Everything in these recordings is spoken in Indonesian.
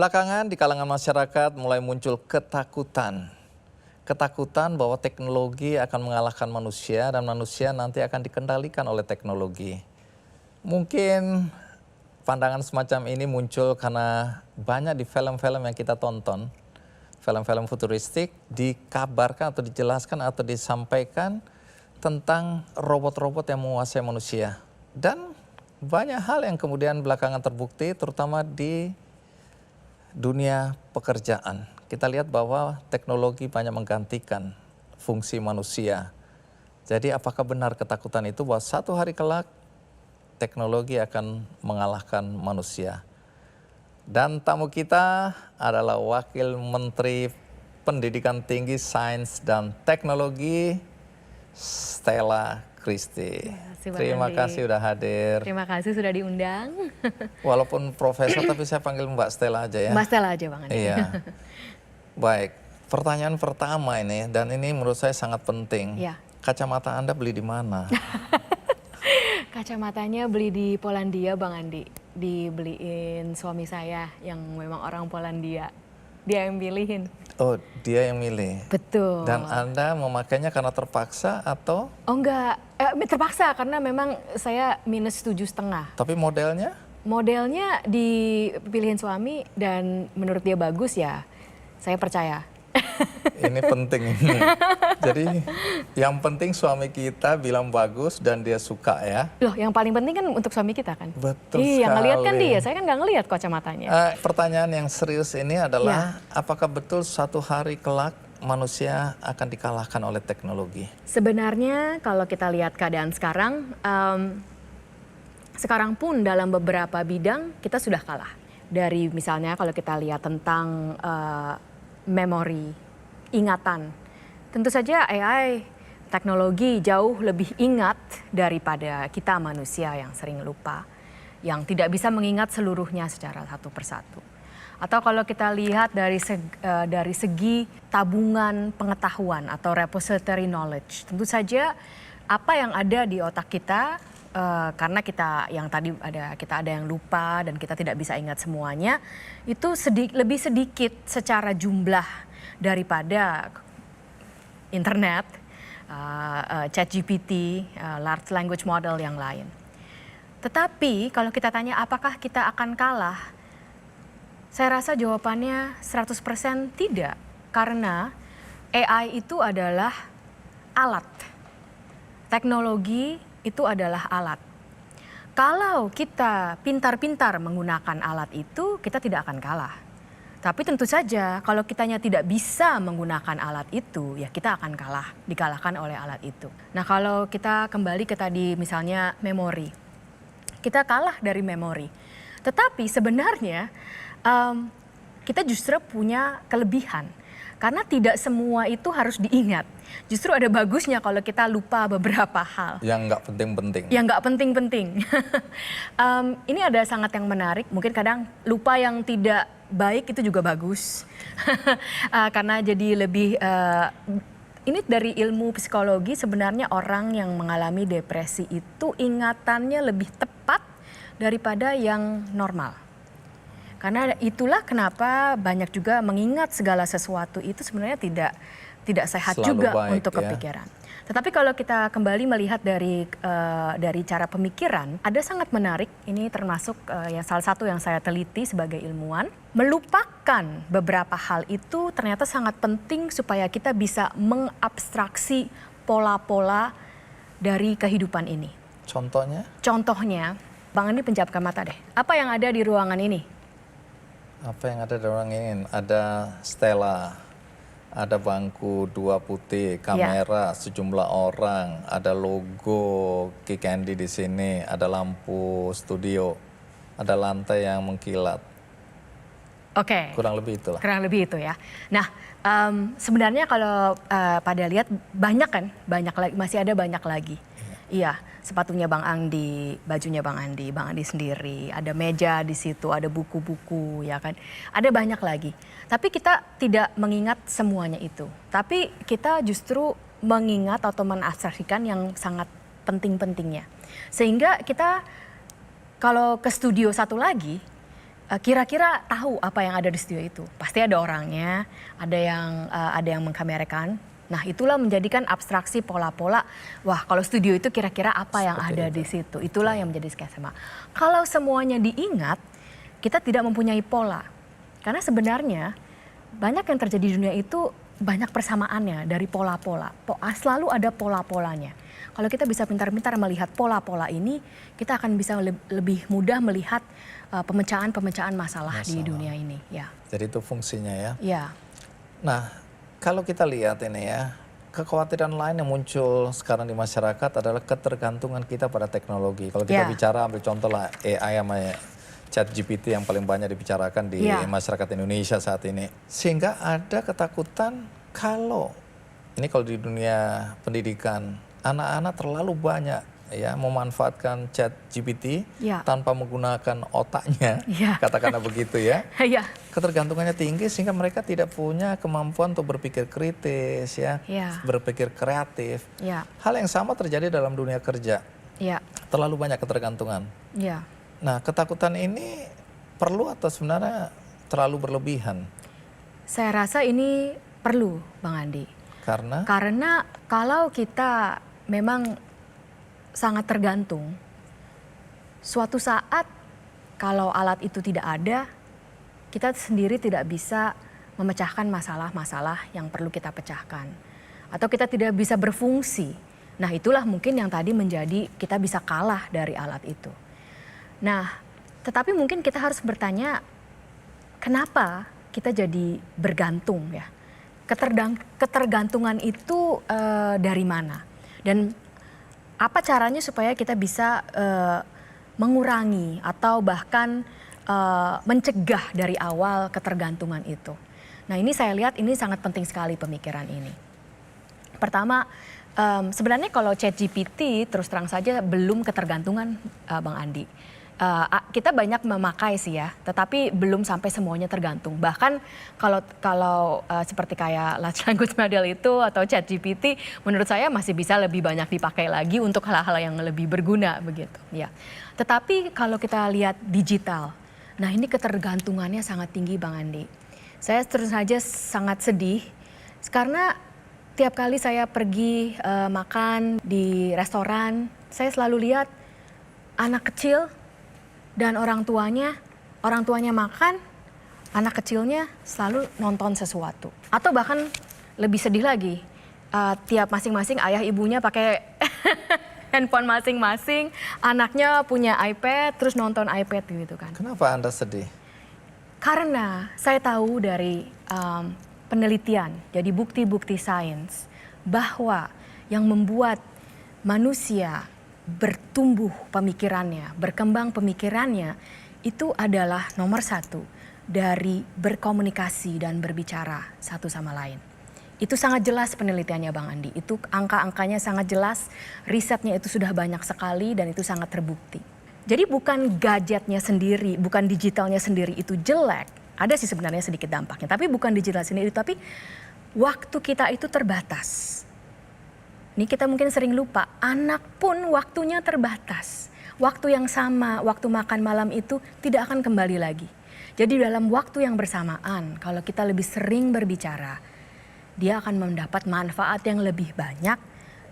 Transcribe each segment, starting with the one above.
belakangan di kalangan masyarakat mulai muncul ketakutan. Ketakutan bahwa teknologi akan mengalahkan manusia dan manusia nanti akan dikendalikan oleh teknologi. Mungkin pandangan semacam ini muncul karena banyak di film-film yang kita tonton. Film-film futuristik dikabarkan atau dijelaskan atau disampaikan tentang robot-robot yang menguasai manusia. Dan banyak hal yang kemudian belakangan terbukti terutama di dunia pekerjaan. Kita lihat bahwa teknologi banyak menggantikan fungsi manusia. Jadi apakah benar ketakutan itu bahwa satu hari kelak teknologi akan mengalahkan manusia? Dan tamu kita adalah Wakil Menteri Pendidikan Tinggi, Sains dan Teknologi, Stella Christy. Terima kasih sudah hadir. Terima kasih sudah diundang. Walaupun profesor tapi saya panggil Mbak Stella aja ya. Mbak Stella aja Bang Andi. Iya. Baik, pertanyaan pertama ini dan ini menurut saya sangat penting. Ya. Kacamata Anda beli di mana? Kacamatanya beli di Polandia Bang Andi. Dibeliin suami saya yang memang orang Polandia. Dia yang pilihin. Oh, dia yang milih. Betul. Dan Anda memakainya karena terpaksa atau? Oh enggak, terpaksa karena memang saya minus 7,5. Tapi modelnya? Modelnya dipilihin suami dan menurut dia bagus ya, saya percaya. Ini penting ini. Jadi yang penting suami kita bilang bagus dan dia suka ya. Loh, yang paling penting kan untuk suami kita kan. Betul iya, sekali. ngelihat kan dia, saya kan nggak ngelihat kacamatanya. Pertanyaan yang serius ini adalah apakah betul suatu hari kelak manusia akan dikalahkan oleh teknologi? Sebenarnya kalau kita lihat keadaan sekarang pun dalam beberapa bidang kita sudah kalah. Dari misalnya kalau kita lihat tentang memori, ingatan. Tentu saja AI, teknologi jauh lebih ingat daripada kita manusia yang sering lupa. Yang tidak bisa mengingat seluruhnya secara satu persatu. Atau kalau kita lihat dari segi tabungan pengetahuan atau repository knowledge. Tentu saja apa yang ada di otak kita, karena kita ada yang lupa dan kita tidak bisa ingat semuanya, itu lebih sedikit secara jumlah daripada internet, ChatGPT, large language model yang lain. Tetapi kalau kita tanya apakah kita akan kalah, saya rasa jawabannya 100% tidak, karena AI itu adalah alat, teknologi itu adalah alat. Kalau kita pintar-pintar menggunakan alat itu, kita tidak akan kalah. Tapi tentu saja kalau kitanya tidak bisa menggunakan alat itu, ya kita akan dikalahkan oleh alat itu. Nah kalau kita kembali ke tadi misalnya memori, kita kalah dari memori. Tetapi sebenarnya kita justru punya kelebihan. Karena tidak semua itu harus diingat. Justru ada bagusnya kalau kita lupa beberapa hal. Yang nggak penting-penting. Yang nggak penting-penting. Ini ada sangat yang menarik. Mungkin kadang lupa yang tidak baik itu juga bagus. Karena jadi lebih... ini dari ilmu psikologi, sebenarnya orang yang mengalami depresi itu ingatannya lebih tepat daripada yang normal. Karena itulah kenapa banyak juga mengingat segala sesuatu itu sebenarnya tidak sehat selalu juga baik, untuk kepikiran. Tetapi kalau kita kembali melihat dari cara pemikiran, ada sangat menarik, ini termasuk yang salah satu yang saya teliti sebagai ilmuwan, melupakan beberapa hal itu ternyata sangat penting supaya kita bisa mengabstraksi pola-pola dari kehidupan ini. Contohnya? Contohnya, Bang Andi penjamkan mata deh. Apa yang ada di ruangan ini? Apa yang ada di ruangan ini? Ada Stella, ada bangku 2 putih, kamera, sejumlah orang, ada logo Kikendi di sini, ada lampu studio, ada lantai yang mengkilat. Oke. Kurang lebih itulah. Kurang lebih itu ya. Nah, sebenarnya kalau pada lihat banyak lagi, masih ada banyak lagi. Iya, sepatunya Bang Andi, bajunya Bang Andi sendiri, ada meja di situ, ada buku-buku, ya kan. Ada banyak lagi. Tapi kita tidak mengingat semuanya itu. Tapi kita justru mengingat atau menabstraksikan yang sangat penting-pentingnya. Sehingga kita kalau ke studio satu lagi, kira-kira tahu apa yang ada di studio itu. Pasti ada orangnya, ada yang mengkamerakan. Nah, itulah menjadikan abstraksi pola-pola. Wah, kalau studio itu kira-kira apa yang ada di situ. Itulah yang menjadi skema. Kalau semuanya diingat, kita tidak mempunyai pola. Karena sebenarnya banyak yang terjadi di dunia itu banyak persamaannya dari pola-pola. Selalu ada pola-polanya. Kalau kita bisa pintar-pintar melihat pola-pola ini, kita akan bisa lebih mudah melihat pemecahan-pemecahan masalah di dunia ini. Ya. Jadi itu fungsinya ya. Ya. Nah, kalau kita lihat ini ya, kekhawatiran lain yang muncul sekarang di masyarakat adalah ketergantungan kita pada teknologi. Kalau kita bicara, ambil contoh lah AI sama ChatGPT yang paling banyak dibicarakan di masyarakat Indonesia saat ini. Sehingga ada ketakutan kalau di dunia pendidikan, anak-anak terlalu banyak ya memanfaatkan ChatGPT tanpa menggunakan otaknya, katakanlah begitu ya. Ketergantungannya tinggi sehingga mereka tidak punya kemampuan untuk berpikir kritis ya, berpikir kreatif. Hal yang sama terjadi dalam dunia kerja. Terlalu banyak ketergantungan. Nah, ketakutan ini perlu atau sebenarnya terlalu berlebihan? Saya rasa ini perlu, Bang Andi. Karena kalau kita memang sangat tergantung, suatu saat kalau alat itu tidak ada, kita sendiri tidak bisa memecahkan masalah-masalah yang perlu kita pecahkan. Atau kita tidak bisa berfungsi. Nah, itulah mungkin yang tadi menjadi kita bisa kalah dari alat itu. Nah, tetapi mungkin kita harus bertanya, kenapa kita jadi bergantung ya? Ketergantungan itu dari mana? Dan apa caranya supaya kita bisa mengurangi atau bahkan mencegah dari awal ketergantungan itu? Nah, ini saya lihat ini sangat penting sekali pemikiran ini. Pertama, sebenarnya kalau ChatGPT terus terang saja belum ketergantungan, Bang Andi. Kita banyak memakai sih ya, tetapi belum sampai semuanya tergantung. Bahkan kalau seperti kayak large language model itu atau ChatGPT, menurut saya masih bisa lebih banyak dipakai lagi untuk hal-hal yang lebih berguna begitu. Ya. Tetapi kalau kita lihat digital, nah ini ketergantungannya sangat tinggi, Bang Andi. Saya terus saja sangat sedih karena tiap kali saya pergi makan di restoran, saya selalu lihat anak kecil dan orang tuanya makan, anak kecilnya selalu nonton sesuatu. Atau bahkan lebih sedih lagi, tiap masing-masing ayah ibunya pakai handphone masing-masing, anaknya punya iPad, terus nonton iPad gitu kan. Kenapa Anda sedih? Karena saya tahu dari penelitian, jadi bukti-bukti sains, bahwa yang membuat manusia bertumbuh pemikirannya, berkembang pemikirannya, itu adalah nomor satu dari berkomunikasi dan berbicara satu sama lain. Itu sangat jelas penelitiannya, Bang Andi. Itu angka-angkanya sangat jelas, risetnya itu sudah banyak sekali dan itu sangat terbukti. Jadi bukan gadgetnya sendiri, bukan digitalnya sendiri itu jelek. Ada sih sebenarnya sedikit dampaknya, tapi bukan digital sendiri, tapi waktu kita itu terbatas. Ini kita mungkin sering lupa, anak pun waktunya terbatas. Waktu yang sama, waktu makan malam itu tidak akan kembali lagi. Jadi dalam waktu yang bersamaan, kalau kita lebih sering berbicara, dia akan mendapat manfaat yang lebih banyak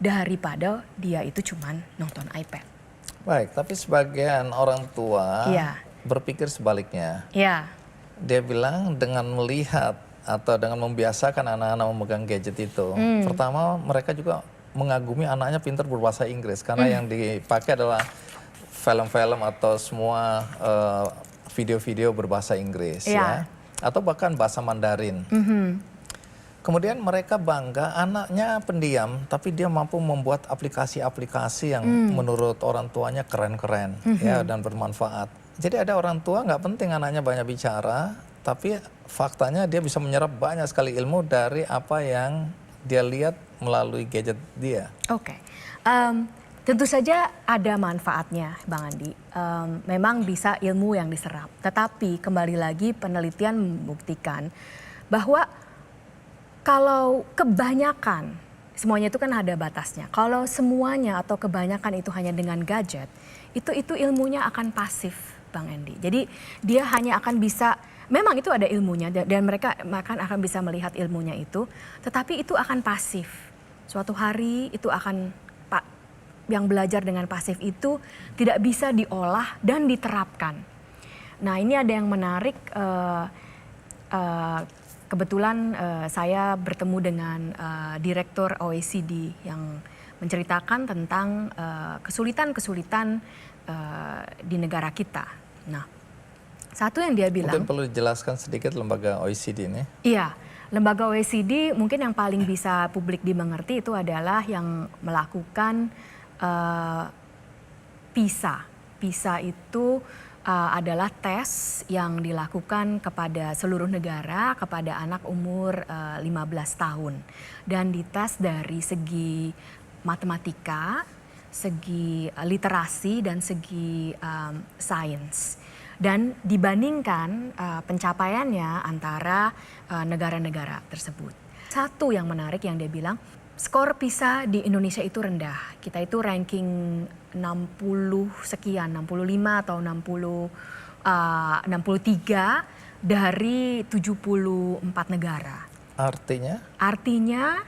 daripada dia itu cuman nonton iPad. Baik, tapi sebagian orang tua berpikir sebaliknya. Dia bilang dengan melihat atau dengan membiasakan anak-anak memegang gadget itu, pertama mereka juga mengagumi anaknya pintar berbahasa Inggris karena yang dipakai adalah film-film atau semua video-video berbahasa Inggris ya, atau bahkan bahasa Mandarin. Kemudian mereka bangga anaknya pendiam tapi dia mampu membuat aplikasi-aplikasi yang menurut orang tuanya keren-keren ya dan bermanfaat. Jadi ada orang tua nggak penting anaknya banyak bicara, tapi faktanya dia bisa menyerap banyak sekali ilmu dari apa yang dia lihat melalui gadget dia. Tentu saja ada manfaatnya, Bang Andi. Memang bisa ilmu yang diserap. Tetapi kembali lagi penelitian membuktikan bahwa kalau kebanyakan, semuanya itu kan ada batasnya. Kalau semuanya atau kebanyakan itu hanya dengan gadget, itu ilmunya akan pasif. Bang Andy. Jadi dia hanya akan bisa, memang itu ada ilmunya dan mereka akan bisa melihat ilmunya itu, tetapi itu akan pasif. Suatu hari itu akan, yang belajar dengan pasif itu tidak bisa diolah dan diterapkan. Nah ini ada yang menarik, kebetulan saya bertemu dengan Direktur OECD yang menceritakan tentang kesulitan-kesulitan di negara kita. Nah, satu yang dia bilang. Mungkin perlu dijelaskan sedikit lembaga OECD ini. Iya, lembaga OECD mungkin yang paling bisa publik dimengerti itu adalah yang melakukan PISA. PISA itu adalah tes yang dilakukan kepada seluruh negara, kepada anak umur 15 tahun. Dan dites dari segi matematika, segi literasi, dan segi sains. Dan dibandingkan pencapaiannya antara negara-negara tersebut. Satu yang menarik yang dia bilang, skor PISA di Indonesia itu rendah. Kita itu ranking 60 sekian, 65 atau 63 dari 74 negara. Artinya? Artinya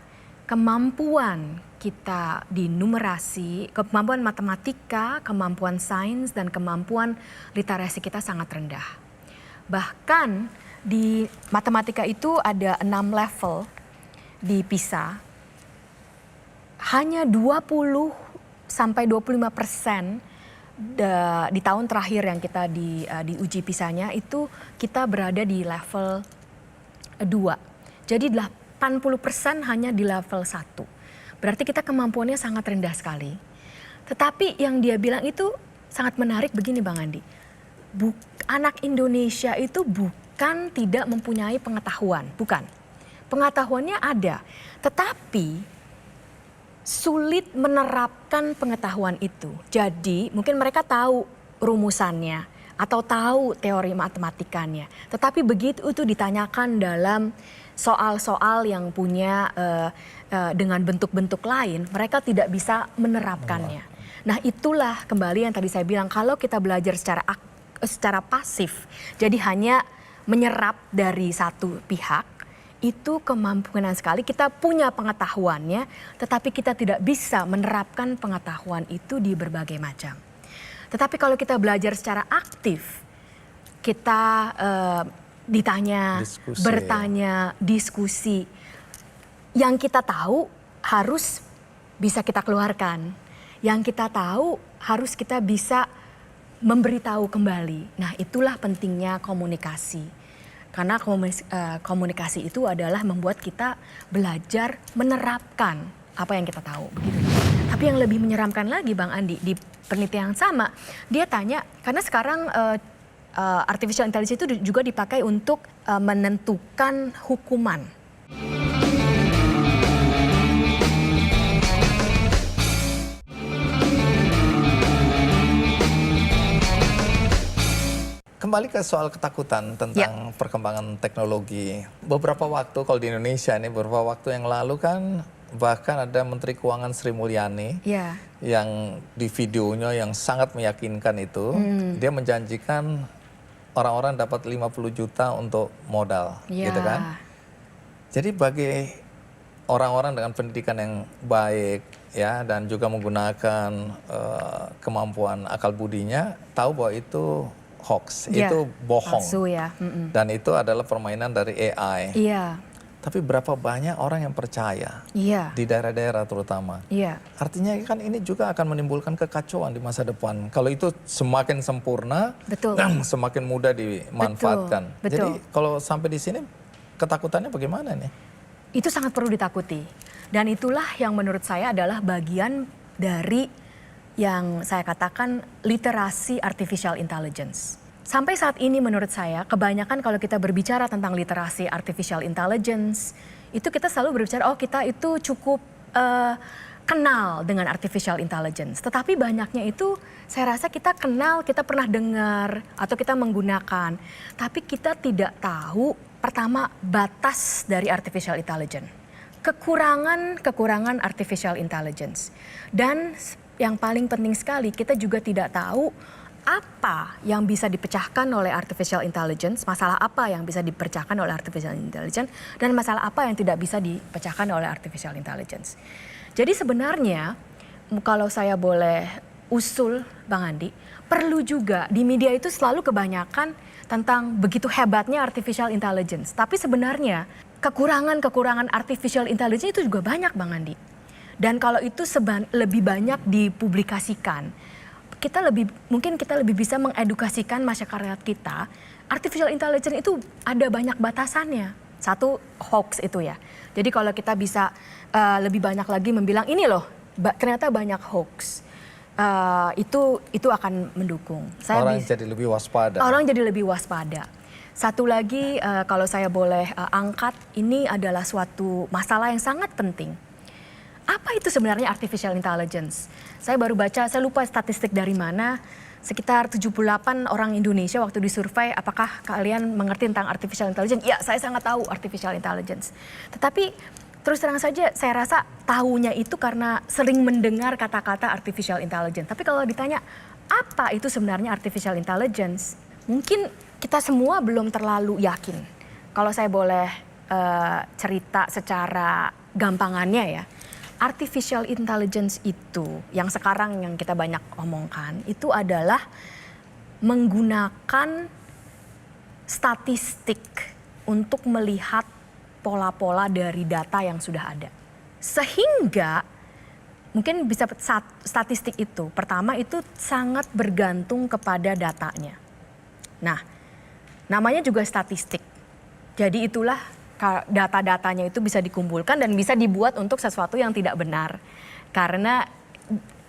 kemampuan kita di numerasi, kemampuan matematika, kemampuan sains, dan kemampuan literasi kita sangat rendah. Bahkan di matematika itu ada 6 level di PISA. Hanya 20 sampai 25% di tahun terakhir yang kita diuji PISA-nya itu kita berada di level 2. Jadi 80% hanya di level 1. Berarti kita kemampuannya sangat rendah sekali. Tetapi yang dia bilang itu sangat menarik begini Bang Andi. Anak Indonesia itu bukan tidak mempunyai pengetahuan, bukan. Pengetahuannya ada, tetapi sulit menerapkan pengetahuan itu. Jadi mungkin mereka tahu rumusannya atau tahu teori matematikanya. Tetapi begitu itu ditanyakan dalam soal-soal yang punya dengan bentuk-bentuk lain, mereka tidak bisa menerapkannya. Nah itulah kembali yang tadi saya bilang, kalau kita belajar secara pasif, jadi hanya menyerap dari satu pihak, itu kemampuan sekali, kita punya pengetahuannya, tetapi kita tidak bisa menerapkan pengetahuan itu di berbagai macam. Tetapi kalau kita belajar secara aktif, kita ditanya, bertanya, diskusi. Yang kita tahu harus bisa kita keluarkan. Yang kita tahu harus kita bisa memberitahu kembali. Nah itulah pentingnya komunikasi. Karena komunikasi itu adalah membuat kita belajar menerapkan apa yang kita tahu. Begitu. Tapi yang lebih menyeramkan lagi Bang Andi, di penelitian yang sama, dia tanya, karena sekarang artificial intelligence itu juga dipakai untuk menentukan hukuman. Kembali ke soal ketakutan tentang perkembangan teknologi. Beberapa waktu, kalau di Indonesia ini, beberapa waktu yang lalu kan bahkan ada Menteri Keuangan Sri Mulyani yang di videonya yang sangat meyakinkan itu, dia menjanjikan orang-orang dapat 50 juta untuk modal, gitu kan. Jadi bagi orang-orang dengan pendidikan yang baik ya dan juga menggunakan kemampuan akal budinya, tahu bahwa itu hoax, itu bohong. Palsu, ya. Dan itu adalah permainan dari AI. Iya. Tapi berapa banyak orang yang percaya di daerah-daerah terutama. Artinya kan ini juga akan menimbulkan kekacauan di masa depan. Kalau itu semakin sempurna, semakin mudah dimanfaatkan. Jadi kalau sampai di sini ketakutannya bagaimana nih? Itu sangat perlu ditakuti. Dan itulah yang menurut saya adalah bagian dari yang saya katakan literasi artificial intelligence. Sampai saat ini menurut saya kebanyakan kalau kita berbicara tentang literasi artificial intelligence, itu kita selalu berbicara, oh kita itu cukup kenal dengan artificial intelligence. Tetapi banyaknya itu saya rasa kita kenal, kita pernah dengar atau kita menggunakan. Tapi kita tidak tahu pertama batas dari artificial intelligence. Kekurangan artificial intelligence. Dan yang paling penting sekali, kita juga tidak tahu apa yang bisa dipecahkan oleh artificial intelligence, masalah apa yang bisa dipecahkan oleh artificial intelligence, dan masalah apa yang tidak bisa dipecahkan oleh artificial intelligence. Jadi sebenarnya kalau saya boleh usul Bang Andi, perlu juga di media itu selalu kebanyakan tentang begitu hebatnya artificial intelligence. Tapi sebenarnya kekurangan-kekurangan artificial intelligence itu juga banyak Bang Andi. Dan kalau itu lebih banyak dipublikasikan, mungkin kita lebih bisa mengedukasikan masyarakat kita. Artificial intelligence itu ada banyak batasannya. Satu, hoax itu ya. Jadi kalau kita bisa lebih banyak lagi membilang ini loh, ternyata banyak hoax. Itu akan mendukung. Orang jadi lebih waspada. Orang jadi lebih waspada. Satu lagi kalau saya boleh angkat, ini adalah suatu masalah yang sangat penting. Apa itu sebenarnya artificial intelligence? Saya baru baca, saya lupa statistik dari mana, sekitar 78 orang Indonesia waktu disurvei apakah kalian mengerti tentang artificial intelligence? Ya, saya sangat tahu artificial intelligence. Tetapi terus terang saja saya rasa tahunya itu karena sering mendengar kata-kata artificial intelligence. Tapi kalau ditanya apa itu sebenarnya artificial intelligence? Mungkin kita semua belum terlalu yakin. Kalau saya boleh cerita secara gampangannya ya. Artificial intelligence itu yang sekarang yang kita banyak omongkan itu adalah menggunakan statistik untuk melihat pola-pola dari data yang sudah ada. Sehingga mungkin bisa statistik itu, pertama itu sangat bergantung kepada datanya. Nah, namanya juga statistik. Jadi itulah data-datanya itu bisa dikumpulkan dan bisa dibuat untuk sesuatu yang tidak benar. Karena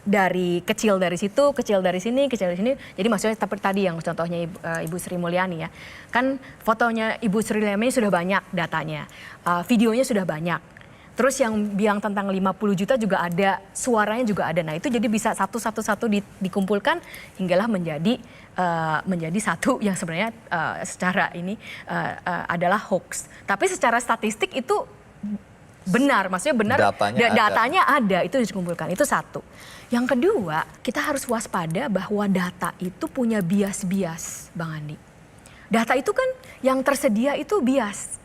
dari kecil dari situ, kecil dari sini, kecil dari sini. Jadi maksudnya seperti tadi yang contohnya Ibu Sri Mulyani ya. Kan fotonya Ibu Sri Mulyani sudah banyak datanya. Videonya sudah banyak. Terus yang bilang tentang 50 juta juga ada, suaranya juga ada. Nah itu jadi bisa satu-satu dikumpulkan hinggalah menjadi satu yang sebenarnya secara ini adalah hoax. Tapi secara statistik itu benar, maksudnya benar datanya ada, itu dikumpulkan. Itu satu. Yang kedua, kita harus waspada bahwa data itu punya bias-bias, Bang Andi. Data itu kan yang tersedia itu bias.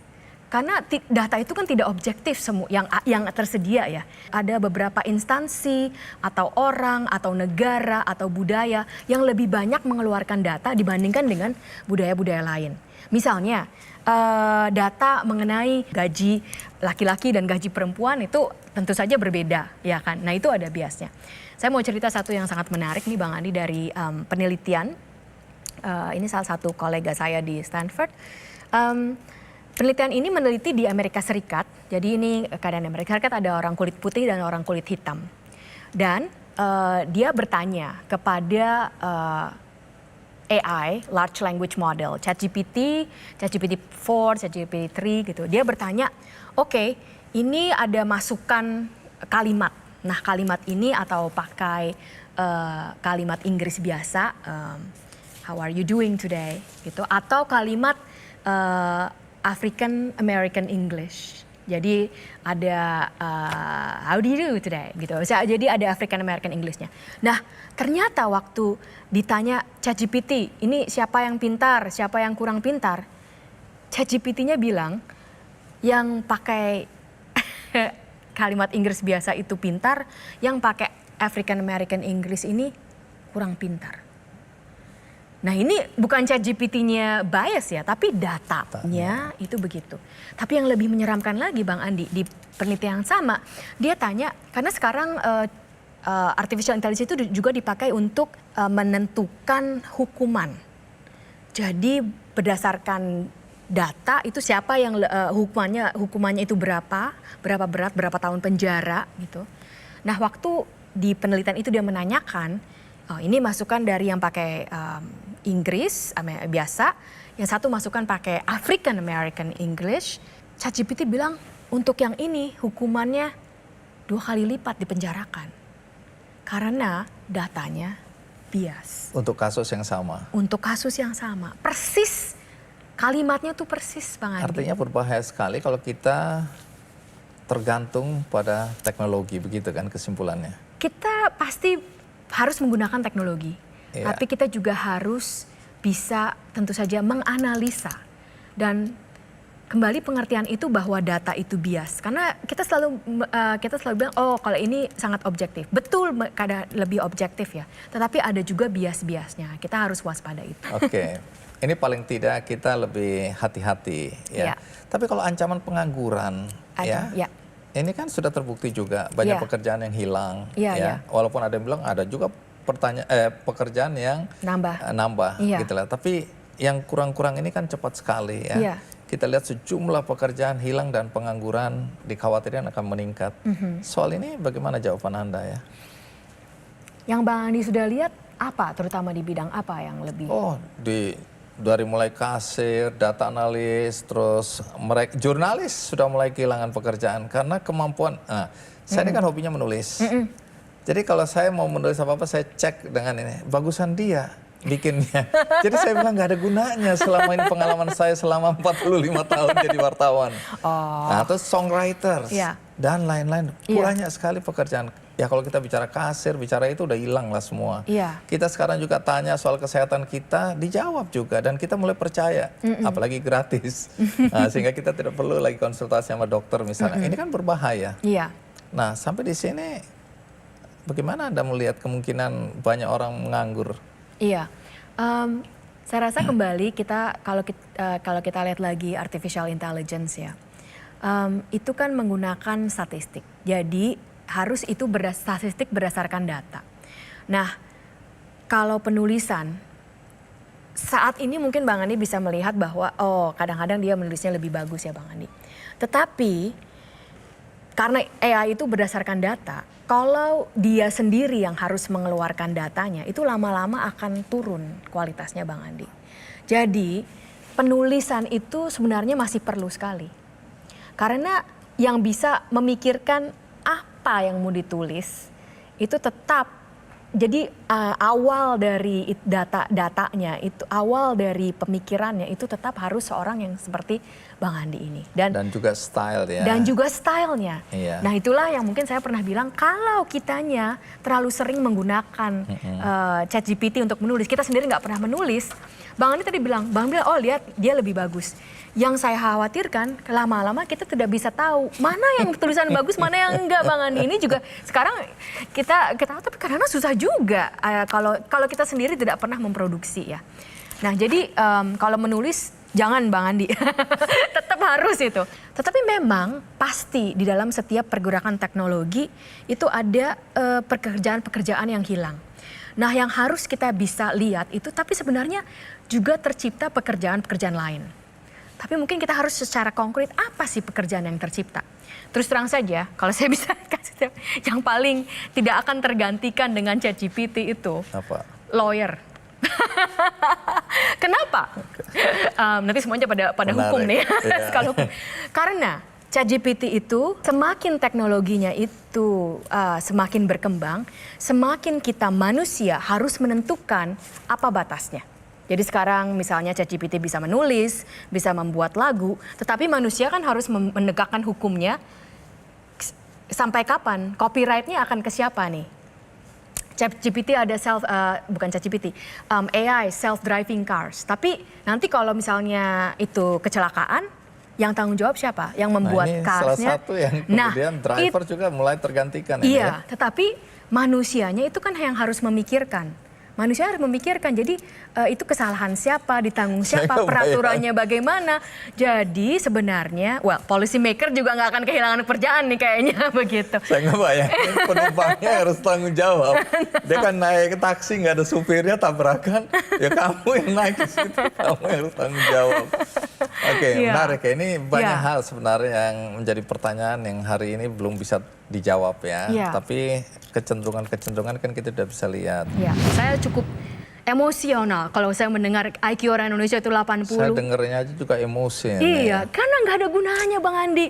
Karena data itu kan tidak objektif semua yang tersedia ya. Ada beberapa instansi atau orang atau negara atau budaya yang lebih banyak mengeluarkan data dibandingkan dengan budaya-budaya lain. Misalnya data mengenai gaji laki-laki dan gaji perempuan itu tentu saja berbeda ya kan. Nah itu ada biasnya. Saya mau cerita satu yang sangat menarik nih Bang Andi dari penelitian. Ini salah satu kolega saya di Stanford. Penelitian ini meneliti di Amerika Serikat, jadi ini keadaan Amerika Serikat ada orang kulit putih dan orang kulit hitam. Dan dia bertanya kepada AI, Large Language Model, ChatGPT, ChatGPT-4, ChatGPT-3 gitu. Dia bertanya, oke, ini ada masukan kalimat. Nah kalimat ini atau pakai kalimat Inggris biasa, how are you doing today, gitu. Atau kalimat African American English. Jadi ada how do you do today gitu. Jadi ada African American Englishnya. Nah, ternyata waktu ditanya ChatGPT, ini siapa yang pintar, siapa yang kurang pintar? ChatGPT-nya bilang yang pakai kalimat Inggris biasa itu pintar, yang pakai African American English ini kurang pintar. Nah ini bukan ChatGPT-nya bias ya, tapi datanya itu begitu. Tapi yang lebih menyeramkan lagi Bang Andi, di penelitian yang sama, dia tanya, karena sekarang artificial intelligence itu juga dipakai untuk menentukan hukuman. Jadi berdasarkan data itu siapa yang hukumannya itu berapa berat, berapa tahun penjara gitu. Nah waktu di penelitian itu dia menanyakan, ini masukan dari yang pakai Inggris biasa, yang satu masukan pakai African American English. ChatGPT bilang untuk yang ini hukumannya 2 kali lipat dipenjarakan. Karena datanya bias. Untuk kasus yang sama. Untuk kasus yang sama. Persis, kalimatnya tuh persis Bang Andi. Artinya berbahaya sekali kalau kita tergantung pada teknologi, begitu kan kesimpulannya. Kita pasti harus menggunakan teknologi. Iya. Tapi kita juga harus bisa tentu saja menganalisa dan kembali pengertian itu bahwa data itu bias. Karena kita selalu bilang, oh kalau ini sangat objektif. Betul kadang lebih objektif ya. Tetapi ada juga bias-biasnya. Kita harus waspada itu. Oke. Ini paling tidak kita lebih hati-hati ya. Ya. Tapi kalau ancaman pengangguran ya. Ini kan sudah terbukti juga banyak Ya. pekerjaan yang hilang Ya, ya. ya. Walaupun ada yang bilang ada juga pekerjaan yang nambah Iya. gitu lah. Tapi yang kurang-kurang ini kan cepat sekali ya. Iya. Kita lihat sejumlah pekerjaan hilang dan pengangguran dikhawatirkan akan meningkat. Soal ini bagaimana jawaban Anda ya? Yang Bang Andi sudah lihat apa, terutama di bidang apa yang lebih? Oh, dari mulai kasir, data analis, terus mereka jurnalis sudah mulai kehilangan pekerjaan karena kemampuan. Nah, saya ini kan hobinya menulis. Jadi kalau saya mau menulis apa-apa saya cek dengan ini, bagusan dia bikinnya. Jadi saya bilang nggak ada gunanya selama ini pengalaman saya selama 45 tahun jadi wartawan. Nah, terus songwriters dan lain-lain. Banyak sekali pekerjaan. Ya kalau kita bicara kasir, bicara itu udah hilang lah semua. Kita sekarang juga tanya soal kesehatan kita, dijawab juga. Dan kita mulai percaya, apalagi gratis. Nah, sehingga kita tidak perlu lagi konsultasi sama dokter misalnya. Ini kan berbahaya. Nah sampai di sini, bagaimana Anda melihat kemungkinan banyak orang menganggur? Iya, saya rasa kembali kalau kita lihat lagi artificial intelligence ya, itu kan menggunakan statistik. Jadi harus itu statistik berdasarkan data. Nah, kalau penulisan saat ini mungkin Bang Andi bisa melihat bahwa kadang-kadang dia menulisnya lebih bagus ya Bang Andi. Tetapi karena AI itu berdasarkan data, kalau dia sendiri yang harus mengeluarkan datanya, itu lama-lama akan turun kualitasnya Bang Andi. Jadi penulisan itu sebenarnya masih perlu sekali. Karena yang bisa memikirkan apa yang mau ditulis, itu tetap, jadi awal dari datanya, itu awal dari pemikirannya itu tetap harus seorang yang seperti Bang Andi ini. Dan juga style ya. Dan juga stylenya. Iya. Nah itulah yang mungkin saya pernah bilang, kalau kitanya terlalu sering menggunakan ChatGPT untuk menulis, kita sendiri nggak pernah menulis. Bang Andi tadi bilang, oh lihat dia lebih bagus. Yang saya khawatirkan lama-lama kita tidak bisa tahu mana yang tulisan bagus, mana yang enggak Bang Andi. Ini juga sekarang kita tapi karena susah juga kalau kita sendiri tidak pernah memproduksi ya. Nah jadi kalau menulis jangan Bang Andi, tetap harus itu. Tetapi memang pasti di dalam setiap pergerakan teknologi itu ada pekerjaan-pekerjaan yang hilang. Nah yang harus kita bisa lihat itu, tapi sebenarnya juga tercipta pekerjaan-pekerjaan lain. Tapi mungkin kita harus secara konkret apa sih pekerjaan yang tercipta. Terus terang saja, kalau saya bisa kasih yang paling tidak akan tergantikan dengan ChatGPT itu apa? Lawyer. Kenapa? Nanti semuanya pada hukum nih. Kalau karena ChatGPT itu semakin teknologinya itu semakin berkembang, semakin kita manusia harus menentukan apa batasnya. Jadi sekarang misalnya ChatGPT bisa menulis, bisa membuat lagu, tetapi manusia kan harus menegakkan hukumnya sampai kapan? Copyright-nya akan ke siapa nih? ChatGPT ada bukan ChatGPT, AI self-driving cars. Tapi nanti kalau misalnya itu kecelakaan, yang tanggung jawab siapa? Yang membuat carsnya. Salah satu yang kemudian driver juga mulai tergantikan. Iya, tetapi manusianya itu kan yang harus memikirkan. Manusia harus memikirkan, jadi itu kesalahan siapa, ditanggung siapa, peraturannya bagaimana. Jadi sebenarnya, policy maker juga nggak akan kehilangan pekerjaan nih kayaknya begitu. Saya nggak bayangin penumpangnya harus tanggung jawab. Dia kan naik ke taksi nggak ada supirnya, tabrakan, ya kamu yang naik ke situ, kamu yang harus tanggung jawab. Oke, menarik ya. Ini banyak hal sebenarnya yang menjadi pertanyaan yang hari ini belum bisa dijawab ya. Tapi kecenderungan kan kita sudah bisa lihat. Ya, saya cukup emosional kalau saya mendengar IQ orang Indonesia itu 80. Saya dengernya aja juga emosi. Iya, karena nggak ada gunanya Bang Andi.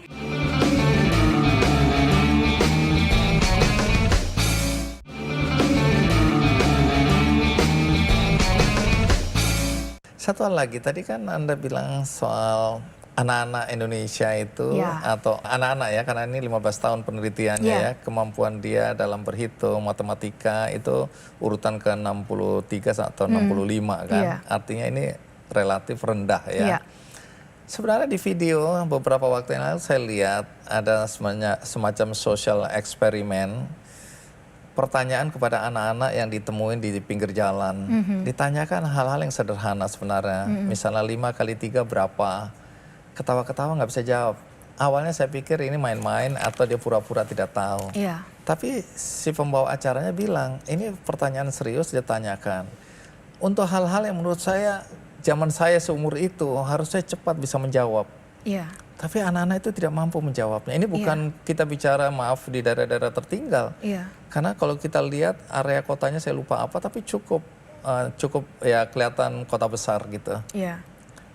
Satu hal lagi, tadi kan Anda bilang soal anak-anak Indonesia itu atau anak-anak ya, karena ini 15 tahun penelitiannya ya, kemampuan dia dalam berhitung matematika itu urutan ke 63 atau 65 kan. Artinya ini relatif rendah ya. Sebenarnya di video beberapa waktu yang lalu saya lihat ada semacam social eksperimen. Pertanyaan kepada anak-anak yang ditemuin di pinggir jalan. Ditanyakan hal-hal yang sederhana sebenarnya. Misalnya 5 kali 3 berapa? Ketawa-ketawa nggak bisa jawab. Awalnya saya pikir ini main-main atau dia pura-pura tidak tahu. Tapi si pembawa acaranya bilang, ini pertanyaan serius dia tanyakan. Untuk hal-hal yang menurut saya, zaman saya seumur itu harusnya cepat bisa menjawab. Tapi anak-anak itu tidak mampu menjawabnya. Ini bukan kita bicara maaf di daerah-daerah tertinggal. Karena kalau kita lihat area kotanya saya lupa apa, tapi cukup ya kelihatan kota besar gitu.